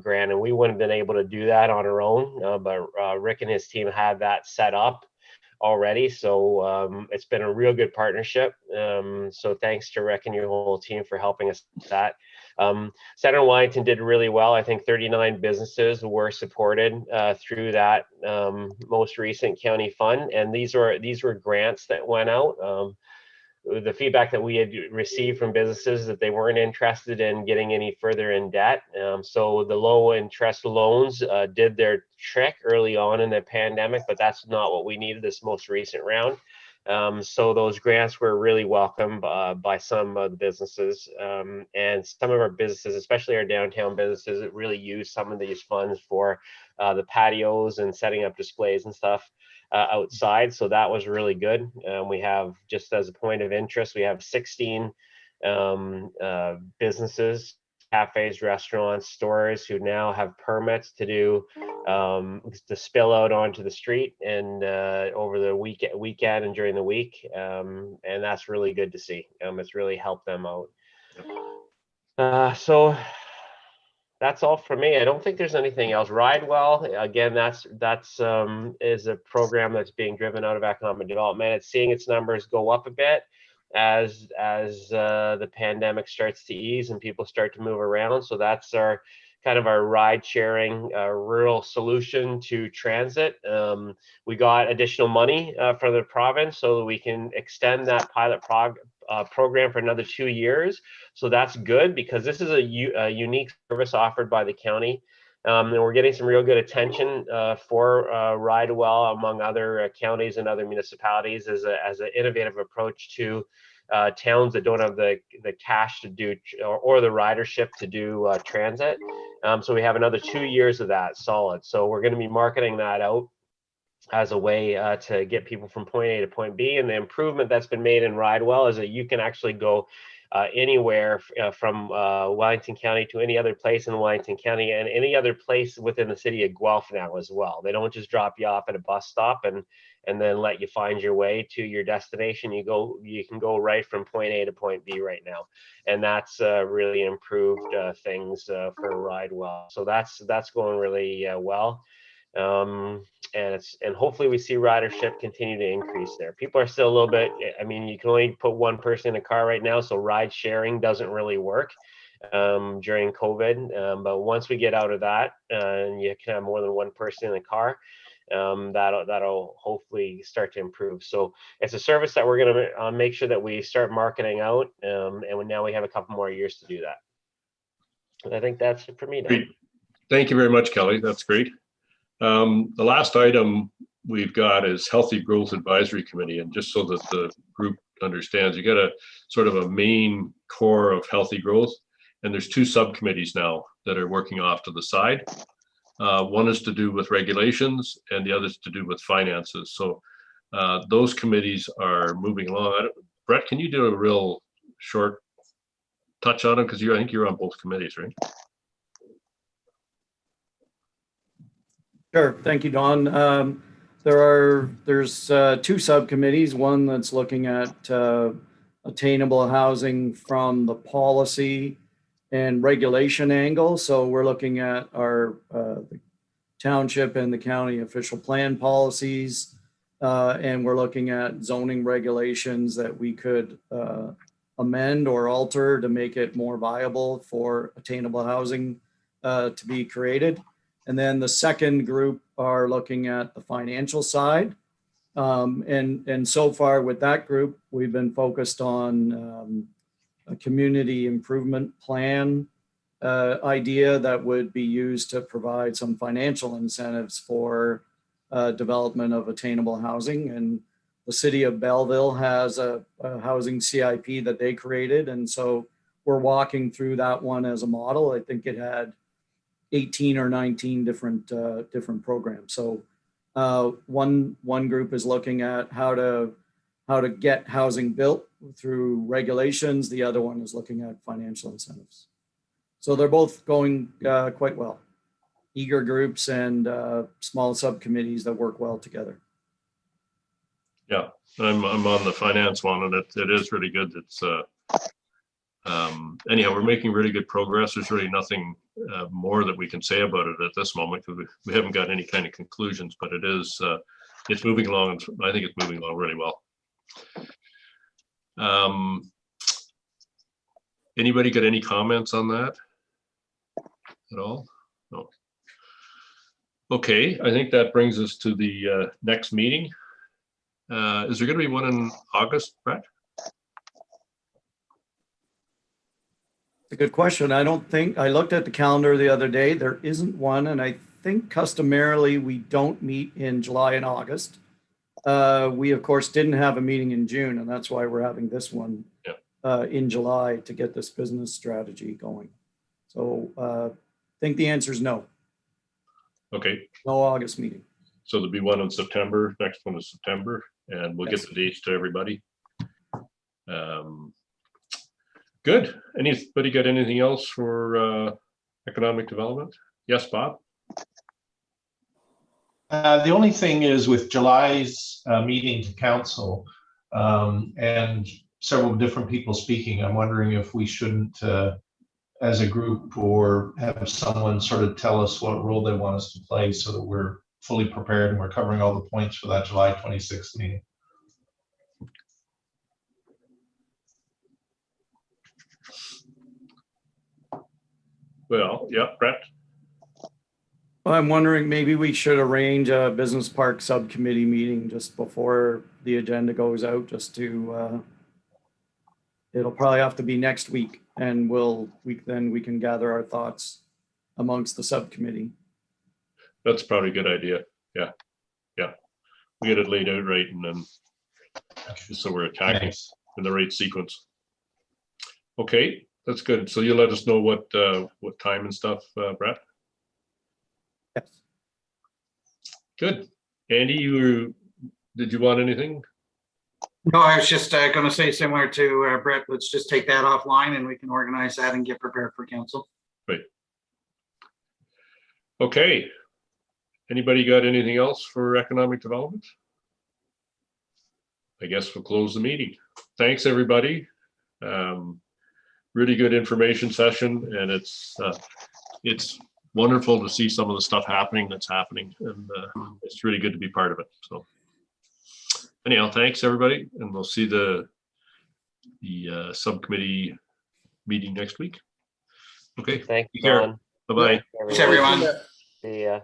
grant. And we wouldn't have been able to do that on our own, but Rick and his team had that set up already. So it's been a real good partnership. So thanks to Rick and your whole team for helping us with that. Center Wellington did really well. I think 39 businesses were supported through that most recent county fund, and these were grants that went out. The feedback that we had received from businesses that they weren't interested in getting any further in debt. So the low interest loans did their trick early on in the pandemic, but that's not what we needed this most recent round. So those grants were really welcomed by some of the businesses, and some of our businesses, especially our downtown businesses, that really use some of these funds for the patios and setting up displays and stuff outside. So that was really good. We have, just as a point of interest, we have 16 businesses, cafes, restaurants, stores who now have permits to do to spill out onto the street and over the weekend and during the week, and that's really good to see. It's really helped them out. So that's all for me. I don't think there's anything else. Ride Well, again, that's is a program that's being driven out of economic development. It's seeing its numbers go up a bit as the pandemic starts to ease and people start to move around. So that's our kind of our ride sharing rural solution to transit. We got additional money from the province so that we can extend that pilot program for another 2 years. So that's good, because this is a unique service offered by the county. And we're getting some real good attention for Ride Well among other counties and other municipalities as an innovative approach to towns that don't have the cash to do or the ridership to do transit. So we have another 2 years of that solid. So we're going to be marketing that out as a way to get people from point A to point B. And the improvement that's been made in Ride Well is that you can actually go anywhere from Wellington County to any other place in Wellington County and any other place within the city of Guelph now as well. They don't just drop you off at a bus stop and then let you find your way to your destination. You can go right from point A to point B right now, and that's really improved things for Ride Well. So that's going really well. And hopefully we see ridership continue to increase there. People are still a little bit, I mean, you can only put one person in a car right now, so ride sharing doesn't really work during COVID. But once we get out of that and you can have more than one person in a car, that'll hopefully start to improve. So it's a service that we're going to make sure that we start marketing out, and now we have a couple more years to do that. And I think that's it for me now. Great. Thank you very much, Kelly. That's great. The last item we've got is Healthy Growth Advisory Committee. And just so that the group understands, you got a sort of a main core of healthy growth, and there's two subcommittees now that are working off to the side. One is to do with regulations and the other is to do with finances. So those committees are moving along. Brett, can you do a real short touch on them? Because I think you're on both committees, right? Sure. Thank you, Don. There's two subcommittees, one that's looking at attainable housing from the policy and regulation angle. So we're looking at our the township and the county official plan policies, and we're looking at zoning regulations that we could amend or alter to make it more viable for attainable housing to be created. And then the second group are looking at the financial side. And so far with that group, we've been focused on a community improvement plan idea that would be used to provide some financial incentives for development of attainable housing. And the city of Belleville has a housing CIP that they created. And so we're walking through that one as a model. I think it had 18 or 19 different programs. So one group is looking at how to get housing built through regulations. The other one is looking at financial incentives. So they're both going quite well. Eager groups and small subcommittees that work well together. Yeah, I'm on the finance one, and it is really good. It's anyhow, we're making really good progress. There's really nothing more that we can say about it at this moment, because we haven't got any kind of conclusions, but it is it's moving along, and I think it's moving along really well. Anybody got any comments on that at all? No. Okay, I think that brings us to the next meeting. Is there going to be one in August, Brett? A good question. I don't think, I looked at the calendar the other day. There isn't one. And I think customarily we don't meet in July and August. We, of course, didn't have a meeting in June, and that's why we're having this one in July to get this business strategy going. So I think the answer is no. Okay. No August meeting. So there'll be one in September. Next one is September, and we'll get the dates to everybody. Good. Anybody got anything else for economic development? Yes, Bob? The only thing is with July's meeting to council and several different people speaking, I'm wondering if we shouldn't, as a group, or have someone sort of tell us what role they want us to play so that we're fully prepared and we're covering all the points for that July 26th meeting. Well, yeah, Brett. I'm wondering, maybe we should arrange a business park subcommittee meeting just before the agenda goes out, just to, it'll probably have to be next week, and then we can gather our thoughts amongst the subcommittee. That's probably a good idea. Yeah. Yeah. We get it laid out right, and then so we're attacking in the right sequence. Okay, that's good. So you'll let us know what time and stuff, Brett? Yes. Good. Andy, did you want anything? No, I was just going to say, similar to Brett, let's just take that offline and we can organize that and get prepared for council. Right. Okay. Anybody got anything else for economic development? I guess we'll close the meeting. Thanks, everybody. Really good information session, and it's wonderful to see some of the stuff that's happening, and it's really good to be part of it. So anyhow, thanks everybody, and we'll see the subcommittee meeting next week. Okay. Thank you, Take care. John. Bye-bye. Thanks, everyone. See ya.